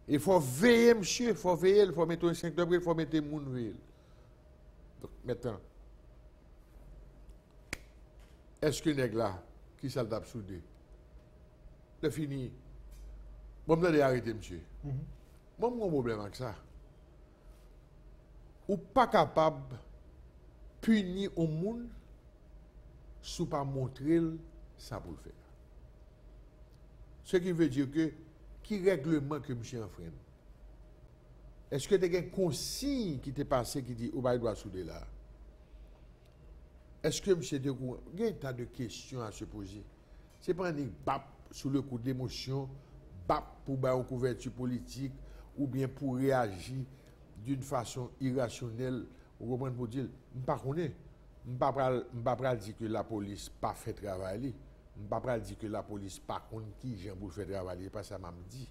Il faut veiller, monsieur, il faut veiller, il faut mettre un 5 degrés, il faut mettre moun veille. Donc, maintenant, est-ce que nèg là, qui ça l'a soudé? C'est fini. Bon, je vais arrêter, monsieur. Moi, j'ai un problème avec ça. Ou pas capable de punir au monde sous pas montrer ça pour le faire. Ce qui veut dire que qui règlement que monsieur enfreint? Est-ce que tu as une consigne qui t'est passé qui dit, ou il doit souder là? Est-ce que monsieur de courant? Il y a un tas de questions à se poser. C'est pas un bap sous le coup d'émotion, bap pour une couverture politique, ou bien pour réagir d'une façon irrationnelle, vous comprenez pour dire, je ne connais pas. Je ne vais pas dire que la police n'a pas fait travail. Je ne vais pas dire que la police n'a pas contre qui j'ai pour faire travailler, parce que ça m'a dit.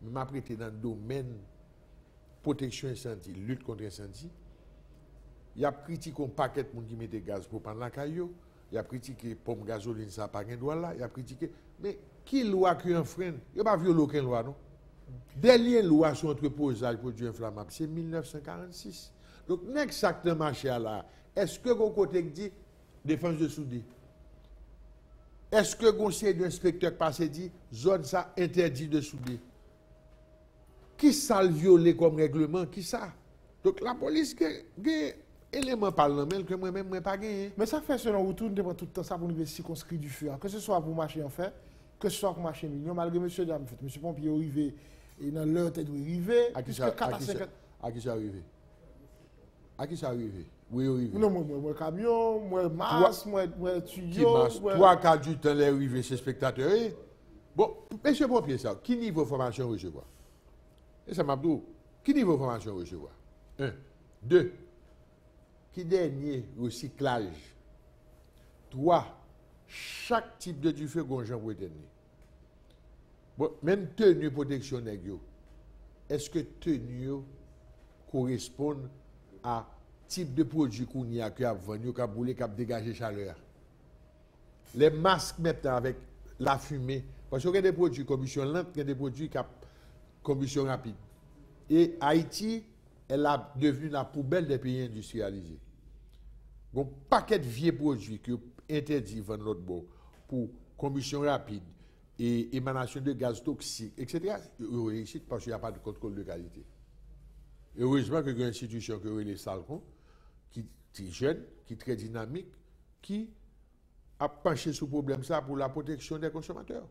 Je m'a prêté dans le domaine protection incendie, lutte contre incendie. Il y a critiqué un paquet de monde qui mettait gaz pour prendre la caillou. Il y a critiqué pomme gasoline, ça n'a pas de droit là. Il y a critiqué. Mais qui loi qui enfreint? Il n'y a pas violé aucune loi, non? Dernière loi sur entreposage produits inflammables, c'est 1946. Donc, exactement marché là, est-ce que vous côté dit défense de soudé? Est-ce que le conseil d'inspecteur passé dit zone ça interdit de souder? Qui ça le violé comme règlement? Qui ça? Donc la police a un élément parlementaire que moi-même je n'ai pas gagné. Mais ça fait selon vous tout le temps ça pour nous circonscrire du feu. Que ce soit pour marcher en fait, que ce soit pour marcher million, malgré monsieur Dame fait. Monsieur Pompier est arrivé et dans l'heure tête arrivé. À qui ça arrivé? À qui ça arrivé? Oui, arrivé. Non, moi camion, moi masse, moi tuyau. Trois quarts du temps, les arrivés, ces spectateurs. Bon, monsieur Pompier, ça, qui niveau de formation recevoir? Et ça m'a dit, qui niveau de formation recevoir? 1. 2. Qui dernier recyclage? 3. Chaque type de du feu qu'on pour tenir. Bon, même tenue protection négio. Est-ce que tenue correspond à type de produit qu'on y a qui a vendu, qui a boulé, qui a dégagé chaleur? Les masques maintenant avec la fumée, parce qu'il y a des produits combustion lente, il y a des produits qui ont combustion rapide. Et Haïti, elle a devenu la poubelle des pays industrialisés. Donc, paquet de vieux produits qui interdits vendre l'autre bord pour combustion rapide et émanation de gaz toxiques, etc., ils réussissent parce qu'il n'y a pas de contrôle de qualité. Heureusement qu'il y a une institution qui est les Salcon, qui est jeune, qui est très dynamique, qui a penché sur le problème ça pour la protection des consommateurs.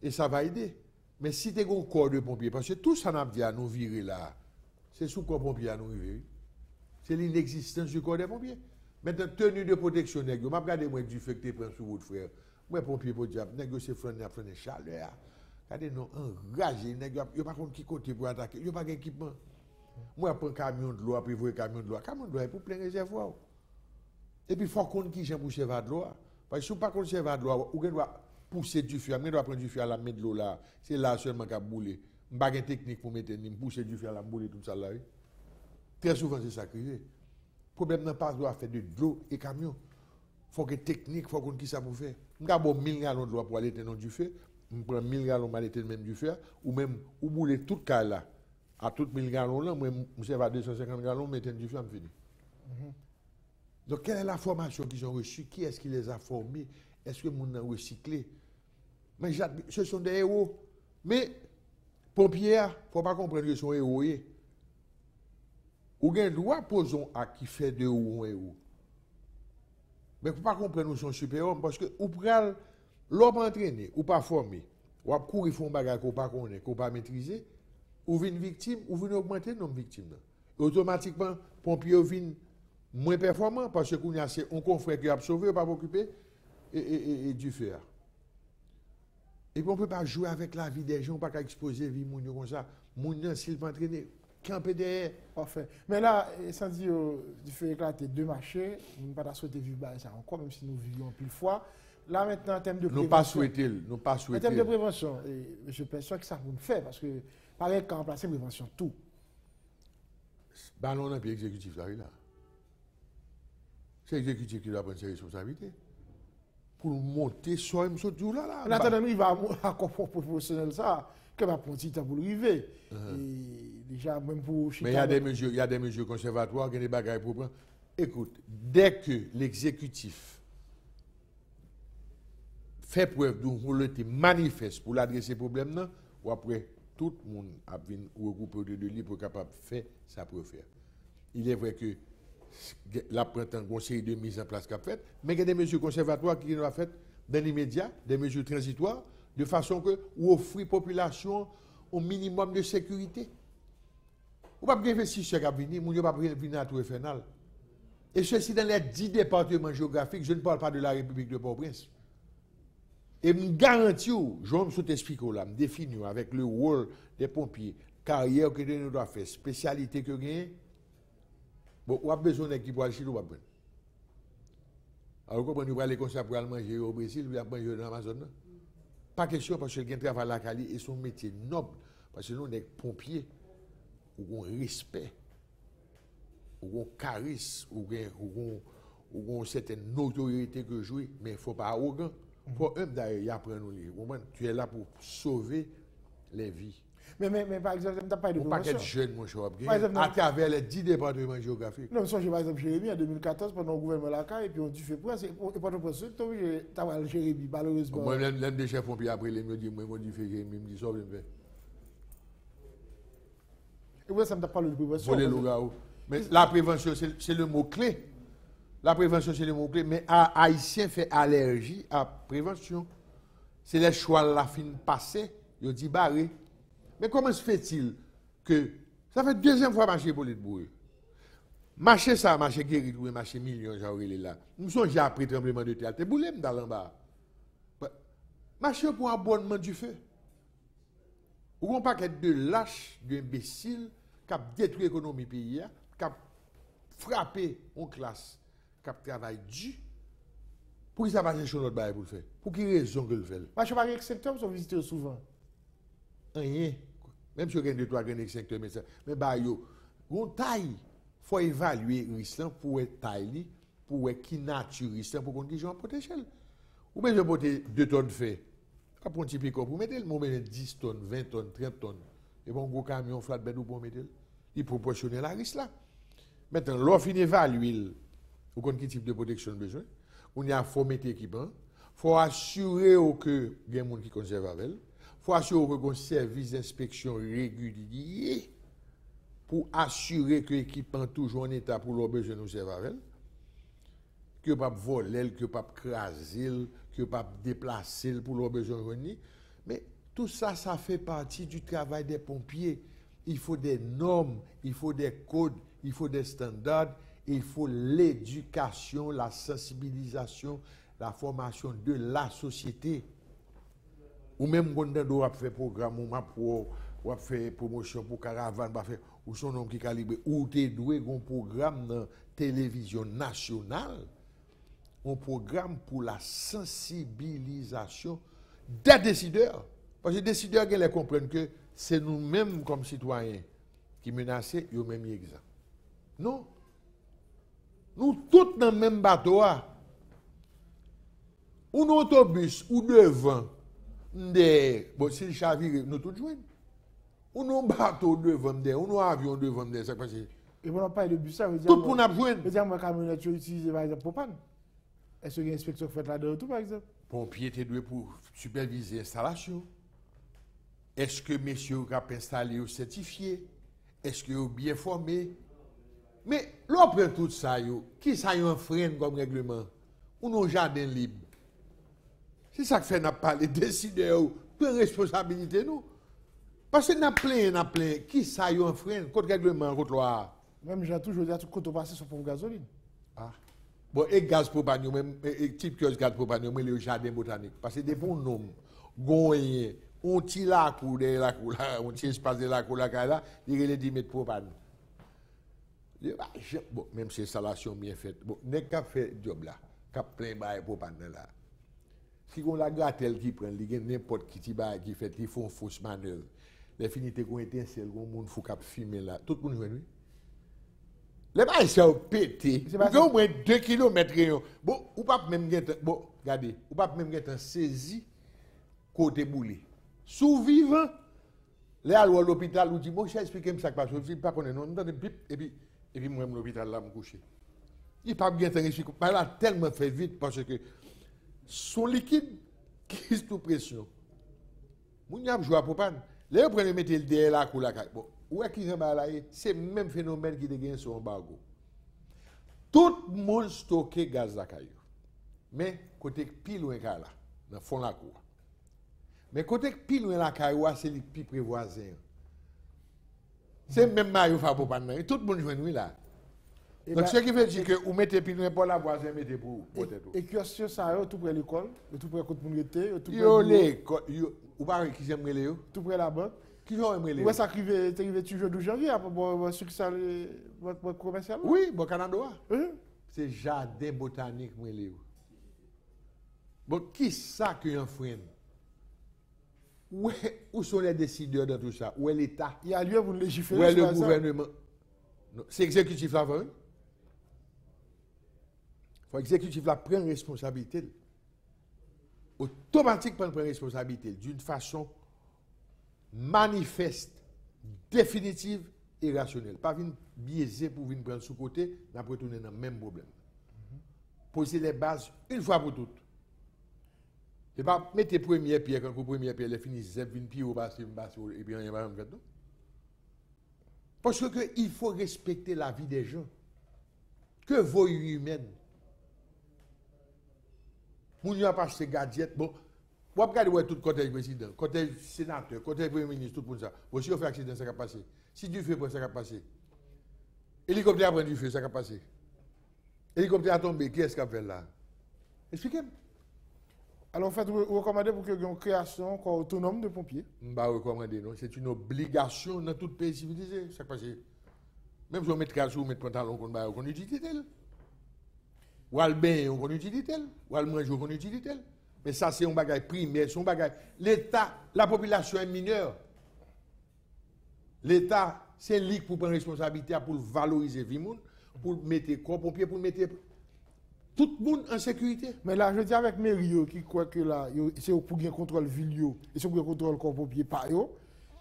Et ça va aider. Mais si tu as un corps de pompiers, parce que tout ça n'a pas dit à nous virer là, c'est sous corps pompier à nous virer. C'est l'inexistence du corps des pompiers. Maintenant, tenue de protection, je vais regarder moi du feu que tu prends sur votre frère. Moi, pompier pour dire, négocier flanner chaleur. Regardez, non, enragé, il n'y a pas qui côté pour attaquer, il n'y a pas d'équipement. Moi, je prends un camion de l'eau, puis je vois un camion de l'eau. Camion de l'eau, pour plein réservoir. Et puis, il faut qu'on qui j'aime pour servir de l'eau. Parce que si on ne pas qu'on servir de l'eau, on doit pousser du feu, on doit prendre du feu à la mettre de l'eau là. C'est là seulement qu'à bouler. Je n'ai pas de technique pour mettre pousser du feu à la bouler, tout ça là. Très souvent, c'est ça qui est. Le problème n'est pas de faire de l'eau et camion. Il faut que technique, il faut qu'on qui ça pour faire. Je vais 1000 gallons de l'eau pour aller tenir du feu. Je prends 1000 gallons pour aller tenir même du feu. Ou même, ou bouler tout le cas là. À tout 1000 gallons là, moi, je vais à 250 gallons, mais tenir du feu, je fini. Donc, quelle est la formation qu'ils ont reçue? Qui est-ce qui les a formés? Est-ce que les gens ont recyclé? Mais ce sont des héros. Mais, pompiers, il ne faut pas comprendre qu'ils sont héros. Ou bien, droit posons à qui fait de ou un héros. Mais il ne faut pas comprendre qu'ils sont supérieurs parce que, ou pral, l'homme entraîné, ou pas formé, ou courir font bagage qu'on pas connaît, qu'on pas maîtriser, ou vient victime, ou vient augmenter le nombre de victimes. Automatiquement, pompiers viennent moins performants parce que qu'on a un confrère qui a sauvé, pas occupé et du fer. Et puis on ne peut pas jouer avec la vie des gens, pas qu'à exposer la vie comme ça. Moun s'il pas entraîné, camper derrière. Parfait. Mais là, sans dire du fait éclater deux marchés, nous ne pouvons pas souhaiter vivre ça encore, même si nous vivons pile fois. Là maintenant, en termes de prévention. Nous pas souhaiter. En termes de prévention, je pense que ça vous fait parce que pareil qu'en remplacer prévention tout. Ballon dans le pied exécutif là. C'est l'exécutif qui doit prendre ses responsabilités. Pour monter sur un jour là. En attendant, il va à un confort professionnel ça, que va prendre temps pour arriver. Déjà, même pour mais il y a des mesures conservatoires, il y a des bagages pour prendre. Écoute, dès que l'exécutif fait preuve d'une volonté manifeste pour l'adresser problème, ou après, tout le monde a regroupé autour de lui pour être capable de faire ça pour faire. Il est vrai que la printemps, conseil de mise en place qu'a fait, mais il y a des mesures conservatoires qui sont faites dans l'immédiat, des mesures transitoires, de façon que vous offrez à la population au minimum de sécurité. Vous ne pouvez pas investir sur l'avenir, vous ne pouvez pas venir à tout infernal. Et ceci dans les 10 départements géographiques, je ne parle pas de la République de Port-au-Prince. Et je me garantis, je vais me expliquer là, me définir avec le rôle des pompiers, carrière que nous devons faire, spécialité que nous avons. Bon, on a besoin d'un équipe pour aller chez nous. Alors, comment nous allons aller comme ça pour aller manger au Brésil, ou manger dans l'Amazon? Pas question parce que quelqu'un travaille à la Cali et son métier noble. Parce que nous, on est pompiers, ou on respect. Ou un charisme, ou une certaine notoriété que jouer, mais il ne faut pas arrogant. Il faut d'ailleurs y apprendre à lire. Tu es là pour sauver les vies. Mais par exemple, tu n'as pas de prévention. Pas être jeune, mon cher. À travers les 10 départements géographiques. Non, je par exemple, Jérémy, en 2014, pendant le gouvernement Laka, et puis on dit fait presse, et pendant le processus, tu as Jérémy, malheureusement. Moi, l'un des chefs pompiers après, il me dit, moi, je fais Jérémy, il me dit, ça, je me fais. Et oui, ça ne t'a pas de prévention. Mais la prévention, c'est le mot-clé. La prévention, c'est le mot-clé. Mais Haïtien fait allergie à prévention. C'est les choix la fin passée, il dit barré. Mais comment se fait-il que ça fait deuxième fois marcher pour les boueux? Marcher ça, marcher guéri, marcher millions, j'ai là. Nous sommes déjà après tremblement de terre. T'es boulé dans l'en bas. Marcher pour un abonnement du feu. Ou un paquet de lâches, d'imbéciles, qui ont détruit l'économie pays, qui ont frappé une classe, qui ont travaillé dur. Pour qui ça va chercher notre bail pour le faire? Pour qui raison que le fait? Moi, je ne sais pas quel secteur sont visités souvent. Rien. Même si vous avez 2-3 grands secteurs, mais bah yo, on taille. Il faut évaluer le risque pour être taille, pour être qui nature risque, pour qu'on dise en protéger. Ou bien je porter 2 tonnes de fer. Après un petit pick-up, vous mettez le moment 10 tonnes, 20 tonnes, 30 tonnes. Et bon, gros camion flatbed ou pour mettre. Il proportionne la risque là. Maintenant, l'offre évalue, vous connaissez quel type de protection besoin. On y a faut mettre équipement. Il faut assurer que il y a des gens qui conservent avec elle. Il faut assurer qu'il y a un service d'inspection régulier pour assurer que l'équipement est toujours en état pour leurs besoins nous servent avec elle. Que ne pas voler, que ne pas craser, que ne pas déplacer pour leurs besoins venir. Mais tout ça, ça fait partie du travail des pompiers. Il faut des normes, il faut des codes, il faut des standards, il faut l'éducation, la sensibilisation, la formation de la société. Ou même quand on doit faire programme, ou faire promotion pour caravane, ou son nom qui calibre, ou tu dois un programme dans la télévision nationale, un programme pour la sensibilisation des décideurs. Parce que les décideurs, ils comprennent que c'est nous-mêmes comme citoyens qui menaçons, ils ont même exemple. Non. Nous tous dans le même bateau. Un autobus ou devant, bon, si le chavire, nous tous jouons. Ou un bateau devant, ou un avion devant, ça passe. Et on n'a pas de bus, ça veut dire. Tout le monde a besoin. Ça veut dire que camionnette utilisée par exemple pour panne. Est-ce qu'il y a une inspection faite là-dedans tout par exemple? Pompier est doué pour superviser l'installation. Est-ce que messieurs ont installé ou certifié? Est-ce qu'ils ont bien formé? Mais l'on prend tout ça, qui ça un frein comme règlement? Ou nos jardins libres? C'est ça que fait n'a pas les décideurs de responsabilité nous. Parce que n'a plein, qui ça un frein contre règlement, contre loi? Même j'ai toujours dit quand on passe sur pour gasoline. Ah. Bon, et gaz propane, même type que gaz propane, mais le jardin botanique. Parce que des bons noms, goyen, on tire la cour de la cour là, on tire espace de la cour là, il y a les 10 mètres propane. Bon, même si l'installation bien faite, bon, n'est qu'à faire job là, qu'à plein bail propane là. Si on la grattelle qui prend, il y a n'importe qui qui fait, qui font fausse manœuvre. Les finités qu'on étincelle, on monde faut qu'à filmer là, tout le monde joue. Les bails sont pétés. Il y a au moins 2 km. Bon, ou pas même bon, regardez, ou pas même saisi côté boulé. Sous-vivant, les à l'hôpital, ou dit, bon, j'ai expliqué ça, parce que je ne sais pas qu'on est non, et puis moi, l'hôpital là, me coucher. Il pas bien expliqué. Mais là, tellement fait vite parce que son liquide qui est sous pression. Moun y a joué à propane. Là, vous prenez mettre le derrière la cour là. Bon, où est-ce qu'ils sont là? C'est le même phénomène qui dégaine sur embargo. Tout le monde stocke gaz la caillou. Mais côté pile loin là, dans fond la cour. Mais côté pile loin la caillou, c'est les plus prévoisins. C'est même maillot fa pour pas tout le monde joue là. Donc ce qui veut dire que vous mettez pile loin pour la voisin mettez pour peut-être. Et question ça tout près l'école, tout près côté monde était, tout près yo l'école, ou pas qui j'aime les yo, tout près la banque. Qui j'aime les. Ouais ça arrive toujours 12 janvier après bon succursale votre commercial. Oui, bon Canada. C'est jardin botanique moi les. Bon qui ça que un frein? Où sont les décideurs dans tout ça? Où est l'État? Il y a lieu pour légiférer. Où est le gouvernement? C'est exécutif là, faut l'exécutif là prendre responsabilité. Automatiquement prendre responsabilité d'une façon manifeste, définitive et rationnelle. Pas venir biaiser pour venir prendre sous côté, n'a retourner dans le même problème. Poser les bases une fois pour toutes. Et pas mettre première pierre quand la première pierre est finie, c'est une pierre au bas, et puis on y va en fait. Parce que il faut respecter la vie des gens. Que vaut une humaine? Moun yo a pas acheté gadget, bon, vous regardez tout côté président, côté sénateur, côté premier ministre, tout pour ça. Bon, si on fait accident, ça va passer. Si du feu, ça va passer. Hélicoptère a pris du feu, ça va passer. Hélicoptère a tombé, qui est-ce qui a fait là? Expliquez-moi. Alors, en fait, vous recommandez pour qu'il y ait une création autonome de pompiers? Je ne vais pas recommander, non. C'est une obligation dans tout pays civilisé. Ça passe. Même si on met crasse ou met pantalon, on utilise tel. Ou al bain, on utilise tel. Ou al manger, on utilise tel. Mais ça, c'est un bagage primaire, c'est un bagage. L'État, la population est mineure. L'État, c'est une ligue pour prendre responsabilité, pour valoriser la vie, pour mettre corps pompier, pour mettre tout le monde en sécurité. Mais là, je dis avec Mério qui croit que là, c'est pour gagner contrôle ville, et c'est pour gagner contrôle corps pompier par eux.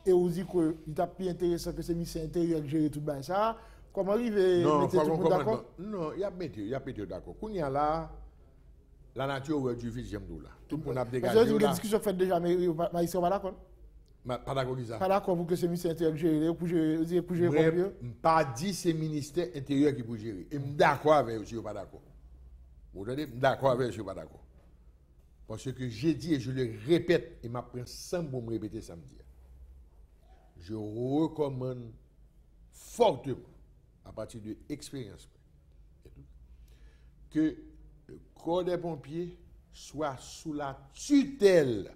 Et on dit qu'il est plus intéressant que c'est ministère intérieur qui gère tout ça. Comment arriver à mettre tout le monde d'accord? Non, il y a mettre d'accord. Quand il y a là, la nature est du visuel là. Tout le monde a dégagé. Vous avez une discussion faite déjà, mais ils ne sont pas d'accord? Pas d'accord avec ça. Pas d'accord pour que c'est ministère intérieur qui gère, pour gérer pompier? Pas dit c'est ministère intérieur qui peut gérer. Et je suis d'accord avec eux, je ne suis pas d'accord. Vous entendez? D'accord avec, je ne suis pas d'accord. Parce que j'ai dit et je le répète, et m'a pris 100 pour me répéter samedi. Je recommande fortement, à partir de l'expérience, que le corps des pompiers soit sous la tutelle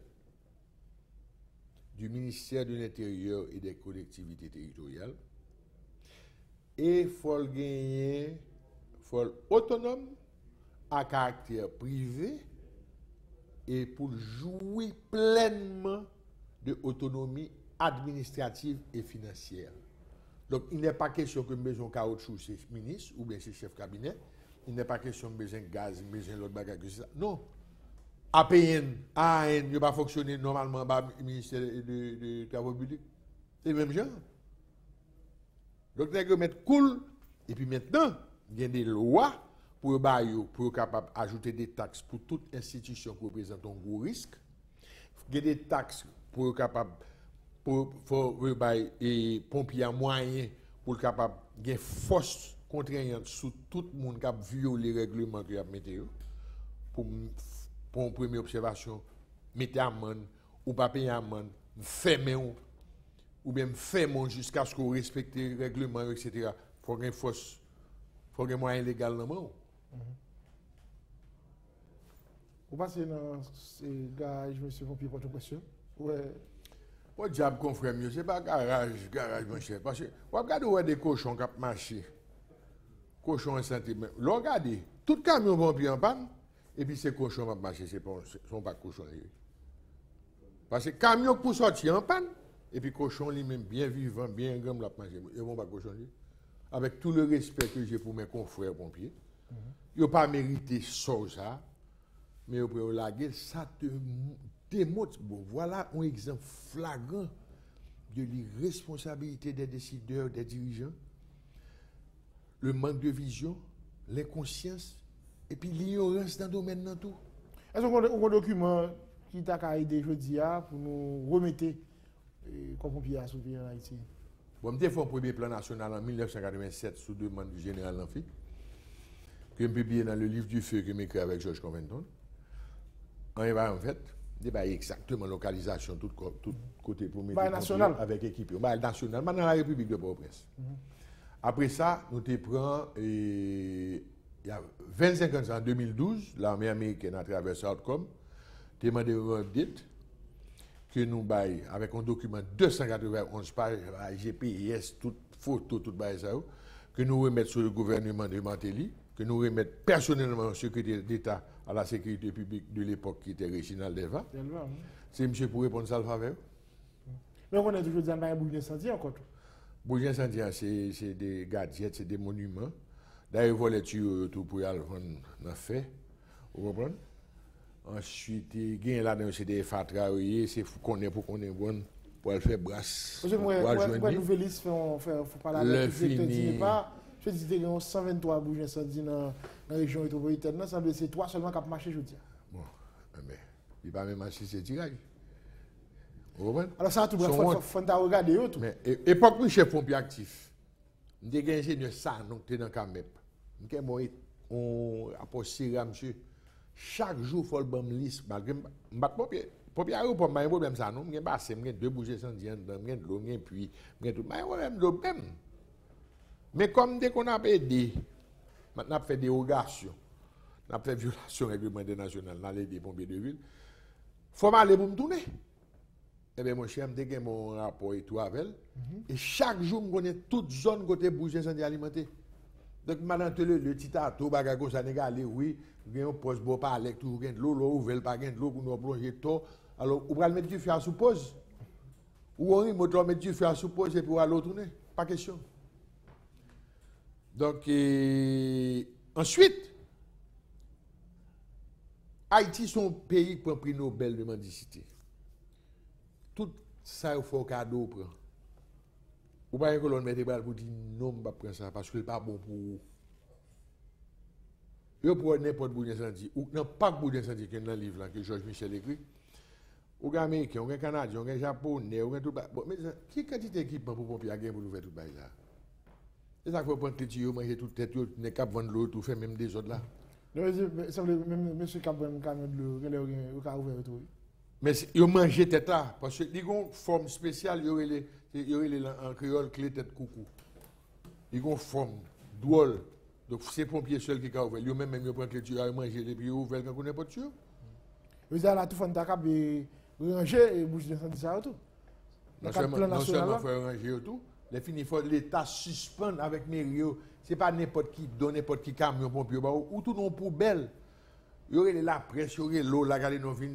du ministère de l'Intérieur et des collectivités territoriales. Et il faut le gagner, il faut autonome, à caractère privé et pour jouir pleinement de autonomie administrative et financière. Donc, il n'est pas question que besoin de caoutchouc, c'est ministre ou bien c'est chef cabinet. Il n'est pas question de besoin de gaz, besoin de l'autre bagage que ça. Non. APN, AN, il ne va pas fonctionner normalement par le ministère de Travaux publics. C'est le même genre. Donc, il faut mettre cool. Et puis maintenant, il y a des lois pour capable ajouter des taxes pour toute institution qui représente un gros risque. Il y a des taxes pour capable pour et pompiers moyens pour capable de force contraignante sur tout le monde qui a violé les règlements que a météo pour une première observation mettre amende ou pas payer amende fermer ou bien fermer jusqu'à ce qu'on respecte les règlements etc. Faut qu'il force faut qu'il moyen légal dans main. Vous passez dans ces garages, monsieur pompier, pour question? Ouais. Pas de diable confrère mieux, c'est pas garage, mon cher. Parce que, vous regardez où des cochons qui marchent. Cochons en santé. Regardez, tout camion pompier en panne, et puis ces cochons qui marchent, ce ne sont pas cochons. Parce que camion pour sortir en panne, et puis cochon lui-même bien vivant, bien grand, la manger. Ils ne vont pas cochon. Avec tout le respect que j'ai pour mes confrères pompiers, ils n'ont pas mérité ça, mais ils peuvent laguer, ça te démontre. Bon, voilà un exemple flagrant de l'irresponsabilité des décideurs, des dirigeants, le manque de vision, l'inconscience, et puis l'ignorance dans le domaine dans tout. Est-ce qu'on a un document qui t'a aidé jeudi pour nous remettre comme pompier à sauver en Haïti? Bon, je fait un premier plan national en 1987 sous demande du général Lanfi, que je publié dans le livre du feu que j'ai écrit avec Georges Conventon. En fait, débat exactement localisation tout côté pour mettre national avec équipe. National, maintenant la République de Port-au-Prince. Après ça, nous te prenons il y a 25 ans en 2012, l'armée américaine à travers Southcom, te demandé un update que nous baillons avec un document 291 pages, GPS, toute photo, toute bail ça, que nous remettons sur le gouvernement de Mantéli, que nous remettons personnellement au secrétaire d'État à la sécurité publique de l'époque qui était Réginald Delva. C'est monsieur pour répondre ça le faveur. Mais on est toujours dans le bouge d'incendie encore. Bouge d'incendie, c'est des gadgets, c'est des monuments. D'ailleurs, voler tout pour y aller dans fait. Vous comprenez? Ensuite, il y a là c'est des fatras, c'est qu'on est bon pour le faire brasse. Parce que moi, nouvelliste, faut parler avec les pas. Je dis qu'il y a 123 bouges d'incendie dans la région métropolitaine. Ça semble c'est 3 seulement qui ont marché aujourd'hui. Bon, mais il va même marcher ces tirages. Vous comprenez? Alors ça, tout le monde faut regarder. Mais époque, je suis chef pompier actif. Je suis ingénieur ça, donc tu es dans le CAMEP. On a posé monsieur. Chaque jour, il faut le bon liste. Je ne pompier. Pompier a pas de problème ça, non? Je n'ai deux bougies incendies, je n'ai de l'eau, je puis, je n'ai tout. Mais problème de même. Mais comme dès qu'on a aidé, maintenant on fait des dérogations, on a fait violation règlement international dans les pompiers de ville, il faut m'aller pour me tourner. Eh bien, mon cher, je mon rapport et tout avec elle. Et chaque jour, je connais toute zone côté bouger incendie alimenté. Donc, maintenant, le titato, bagago, ça n'est allé, oui, il y a un poste, bon, pas avec tout, il y a de l'eau, ouvert, pas de l'eau, pour nous plonger tout. Alors, on va mettre du feu à suppose. Ou on va mettre du feu à suppose et pour aller tourner. Pas question. Donc, ensuite, Haïti, son pays pour un prix Nobel de mendicité. Tout ça, il faut cadeau prendre. Ou pas que l'on mette des balles pour dire non, je ne vais pas prendre ça parce que ce n'est pas bon pour vous. Vous prenez n'importe quoi d'incendie, ou non, pas de d'incendie qui est dans le livre là, que Georges Michel écrit. Ou les Américains, ou les Canadiens, ou les Japonais, ou tout ça. Mais qui quantité d'équipement pour pompiers à pour nous faire tout ça? C'est ça qu'il faut prendre les tuyaux, manger toute tête, ne cap vendre l'eau, tout faire même des autres là. Ça veut dire, même cap vendre camion de l'eau, il y a ouvert tout. Mais ils mangent tête là, parce qu'ils ont une forme spéciale, il y a en créole clé tête coucou. Ils ont une forme drôle. Donc c'est les pompiers seuls qui ont ouvert. Ils même ils prennent les tuyaux, ils mangent et puis ils ouvrent quand on n'est pas de tuyau. Vous avez là tout fait cap et ranger et bouger d'incendie ça tout. Non seulement faire ranger tout. Les fini faut l'État suspendre avec Mério. C'est pas n'importe qui donne n'importe qui camion pompier ou tout non poubelle. Il y aurait la presse, il y aurait l'eau, la galère non fin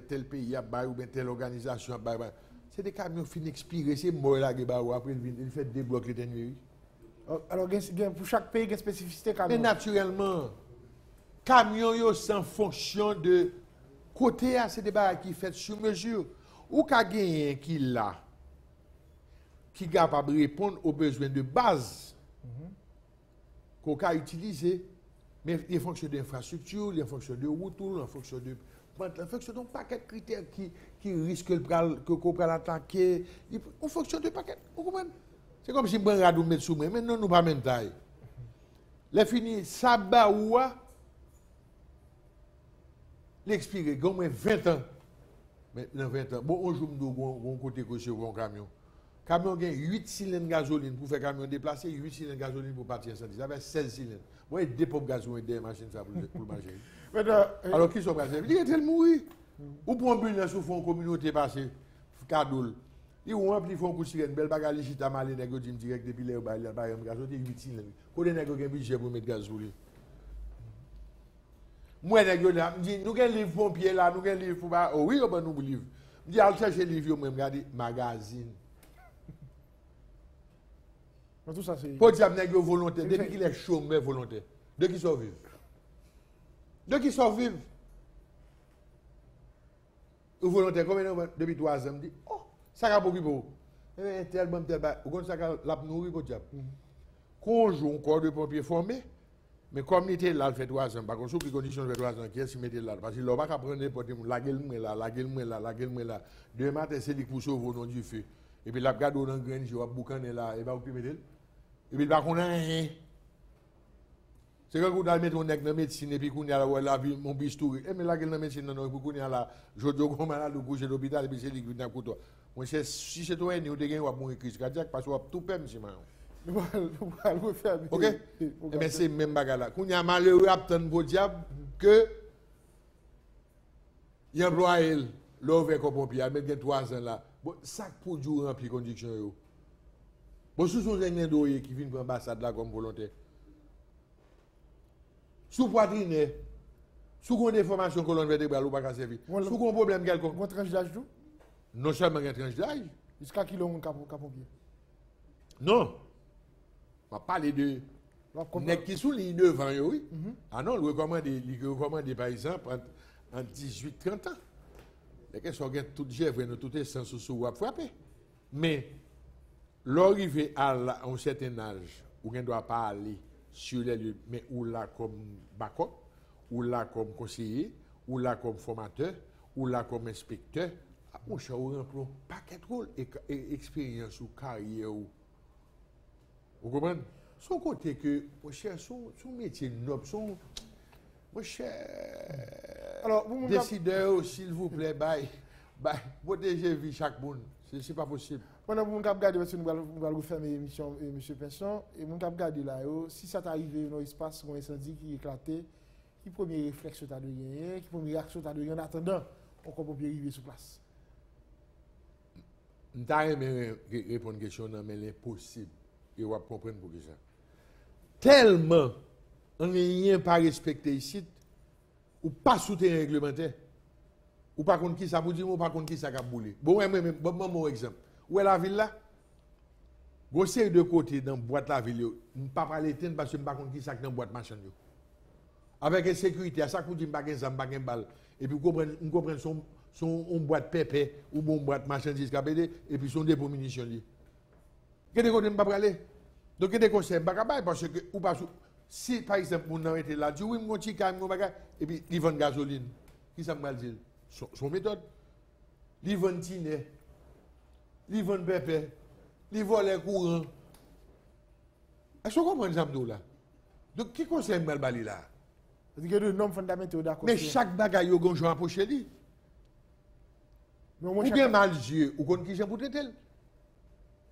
tel pays a ou bien telle organisation a. C'est des camions finis expirés, c'est mort là qui après il fait débloquer les nuits. Alors pour chaque pays il y a une spécificité camion. Mais naturellement camion yo sans fonction de côté c'est des barres qui fait sur mesure ou qu'a gagner qui là qui est capable de répondre aux besoins de base qu'on a utilisé, mais il fonction d'infrastructure, il fonction de route, il fonction de d'un paquet de critères qui risquent qu'on peut l'attaquer. On fonctionne de paquet. Vous comprenez? C'est comme si je me radou mettre sous moi, mais non, nous pas même taille. Les fini, ça baoua, l'expiré, il y a 20 ans. Maintenant 20 ans. Bon, on joue de côté que sur un camion. Camion a 8 cylindres de gasoline pour faire camion déplacer, 8 cylindres de gasoline pour partir incendie. Ça fait 16 cylindres. Moi, j'ai des pompes gasoline et des machines pour marcher. Alors, qui sont passés? Il est mourir. Ou pour un business sur fond communauté passée, cadeau. Ils ont rempli fond coup de sirène, belle bagarre, les chita malé, nègre direct depuis les bails, il y a un gazoline, 8 cylindres. Quand les nègres ont un budget pour mettre gaz sur lui. Moi, nègre là, je dis, nous avons un livre pompier là, nous avons un livre pour. Oh oui, on nous livre. Je dis, allez chercher le livre, je regarde magazine. Tout ça, c'est. Pour dire nègre volontaire, depuis qu'il est chômeur volontaire, de qui sont vivre. De qui sont vivre. Ou volontaire, combien de temps depuis 3 ans, me dit, oh, ça va beaucoup pour vous. Eh tel bon, tel bas, vous ça la nourrir pour diable. Conjoint, corps de pompiers formé, mais comme il était là, il fait 3 ans, par contre, sous les conditions, il fait 3 ans, qui est-ce qu'il mettait là? Parce qu'il n'a pas qu'à prendre n'importe où, la gueule, là. Demain matin, c'est lui qui pousse au nom du feu. Et puis, la garde dans le grain, je vais boucaner là, et va occuper d'elle. Et puis, il va qu'on a rien. C'est quand vous allez mettre un nègre dans la médecine, et puis qu'on a la vie, mon bistouri. Et mais là, dans la médecine, non, pour qu'on a là, je dis qu'on a là, coucher l'hôpital, et puis c'est lui qui vient pour toi. Moi, si c'est toi, nous devons avoir une crise cardiaque, parce qu'on a tout permis, monsieur. Ok? Mais c'est même bagarre là. Qu'on a malheureux à attendre pour diable que il emploie elle, l'ouvert comme pompier, il met 3 ans là. Bon, ça pour du rempli condition. Bon, sous son ingénieur d'oyer qui vient pour l'ambassade là comme volontaire. Sous poitrine, sous une déformation colonne vertébrale ou pas servir. Sous un problème quelconque. Vous tranche d'âge tout? Non seulement une tranche d'âge. Jusqu'à qui l'on pompier? Non. On va parler de Nek qui sous les 9 ans, oui. Ah non, il recommande par exemple en 18-30 ans. Les gens sont tout gèvres, tout essence sous à frapper. Mais l'arrivée à un certain âge, où on ne doit pas aller sur les lieux, mais où là comme backup, ou là comme conseiller, ou là comme formateur, ou là comme inspecteur, mon cher, on remplit un paquet de rôles et expérience ou carrière. Vous comprenez? Son côté que, mon cher, son métier noble, mon cher, alors, vous décidez, s'il vous plaît, protégez vie chaque monde. C'est pas possible. Pendant que vous regardez, parce que nous allons faire l'émission, M. Pinson, et vous regardez là, si ça t'arrive dans l'espace, un incendie qui est éclaté, qui premier réflexe tu as de gagner, qui première réaction tu as de gagner en attendant, on peut arriver sur place. Je vais répondre à une question, mais l'impossible. Et on va comprendre pour ça. Tellement, on n'a rien pas respecté ici, ou pas sous tes réglementaires, ou pas contre qui ça vous dit, ou pas contre qui ça a boulé. Bon, mon exemple. Où est la ville là? Vous avez de côté dans la boîte la ville, je ne peux pas parler de parce que je ne sais pas contre qui ça dans la boîte machin. Avec la sécurité, à chaque fois que je ne sais pas de balle, et puis vous comprenez son boîte pépé ou bon boîte marchandise et puis son dépôt munitions. Qu'est-ce que je ne peux pas parler? Donc, il y a des conseils, parce que, ou pas, si par exemple, on a été là, dit oui, mon petit calme, et puis ils vendent gasoline. Qui ça me dit? Son méthode. Ils vendent tinet, ils vendent pépé, ils volent les courants. Est-ce que vous comprenez ça là? Donc, qui conseille mal bali là? Il y a des normes fondamentaux d'accord. Mais chaque bagaille, il y a un jour à pocher. Ou bien mal yeux, ou qu'on qui j'aime pour tel.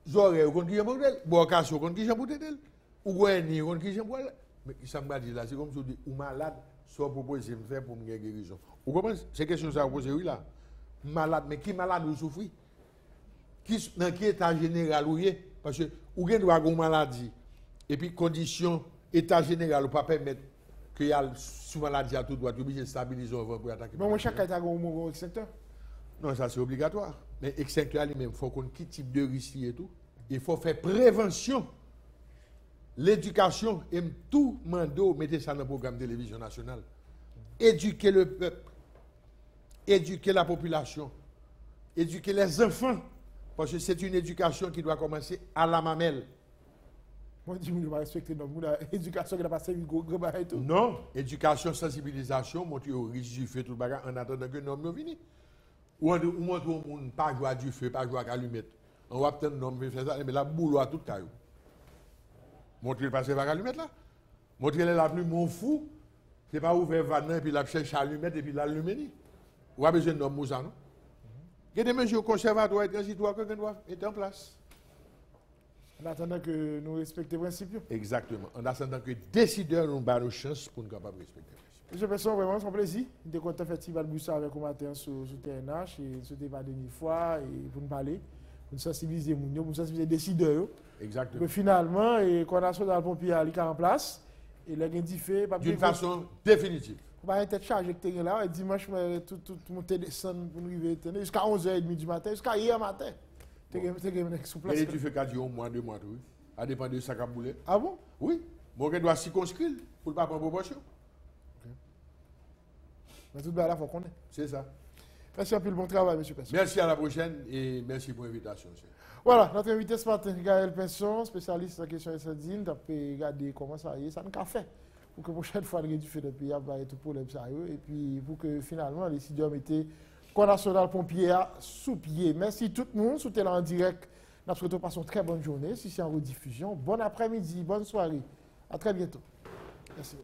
Zoré, ou qu'on qui j'aime pour tel. Bocasso, ou qu'on qui j'aime pour tel. Ou Gwenny, ou qu'on qui j'aime pour tel. Mais ça me dit là, c'est comme si on dit, ou malade, soit proposé me faire pour me guérison. Vous comprenez? C'est question que ça vous posez, oui là. Malade, mais qui malade ou souffre? Dans quel état général ou est? Parce que, ou bien doit avoir une maladie, et puis condition, état général, ou pas permettre que y a sous maladie à tout droit, obligé de stabiliser avant pour attaquer. Mais chaque cas, il y a un extincteur. Non, ça c'est obligatoire. Mais extincteur lui-même, il faut qu'on quel type de risque et tout. Il faut faire prévention, l'éducation, et tout mando, mettez ça dans le programme de télévision nationale. Éduquer le peuple, éduquer la population, éduquer les enfants, parce que c'est une éducation qui doit commencer à la mamelle. Moi, je ne vais pas respecter l'éducation qui n'a pas servi de et tout. Non, éducation, sensibilisation, montrer au risque du feu, tout le bagage, en attendant que l'homme ne vienne. Ou montre au monde, pas jouer du feu, pas jouer à l'allumette. On va peut-être l'homme faire ça, mais la boule à tout caillou. Montrer le passé à l'allumette là. Montrer la plus mon fou, c'est pas ouvert vanne et puis la cherche à l'allumette et puis l'allumette. Ou a besoin d'homme Moussa, non? Il y a des mesures conservatoires et transitoires que doivent être en place. En attendant que nous respections les principes. Exactement. En attendant que les décideurs nous donnent une chance pour nous capables de respecter les principes. Monsieur Pesson, vraiment, c'est un plaisir. Nous sommes contents de festival Boussa avec vous matin sur TNH. Et ce débat de fois et pour nous parler, pour nous sensibiliser, pour nous sensibiliser les décideurs. Exactement. Mais finalement, et quand on a dans le pompier à en place, et là, il y a fait. D'une façon définitive. On va être chargé de terrain là. Et dimanche, tout le monde descend pour nous arriver jusqu'à 11h30 du matin, jusqu'à hier matin. Mais tu fais 4 jours, 1 mois, 2 mois, oui. Ça dépend de ça qu'a boulé. Ah bon? Oui. Bon, on doit circonscrire pour ne pas prendre proportion. Okay. Mais tout là, il faut qu'on ait. C'est ça. Merci un peu le bon travail, M. Pinson. Merci à la prochaine et merci pour l'invitation. Voilà, notre invité ce matin, Gaël Pinson, spécialiste en question incendie. On peut regarder comment ça y est, ça nous a fait. Pour que la prochaine fois, il y ait du feu de pays, il y a tout problème sérieux. Et puis, pour que finalement, les décideurs mettaient Corps national pompier sous pied. Merci tout le monde. C'était là en direct. Nous souhaitons passer une très bonne journée. Si c'est en rediffusion, bon après-midi, bonne soirée. À très bientôt. Merci.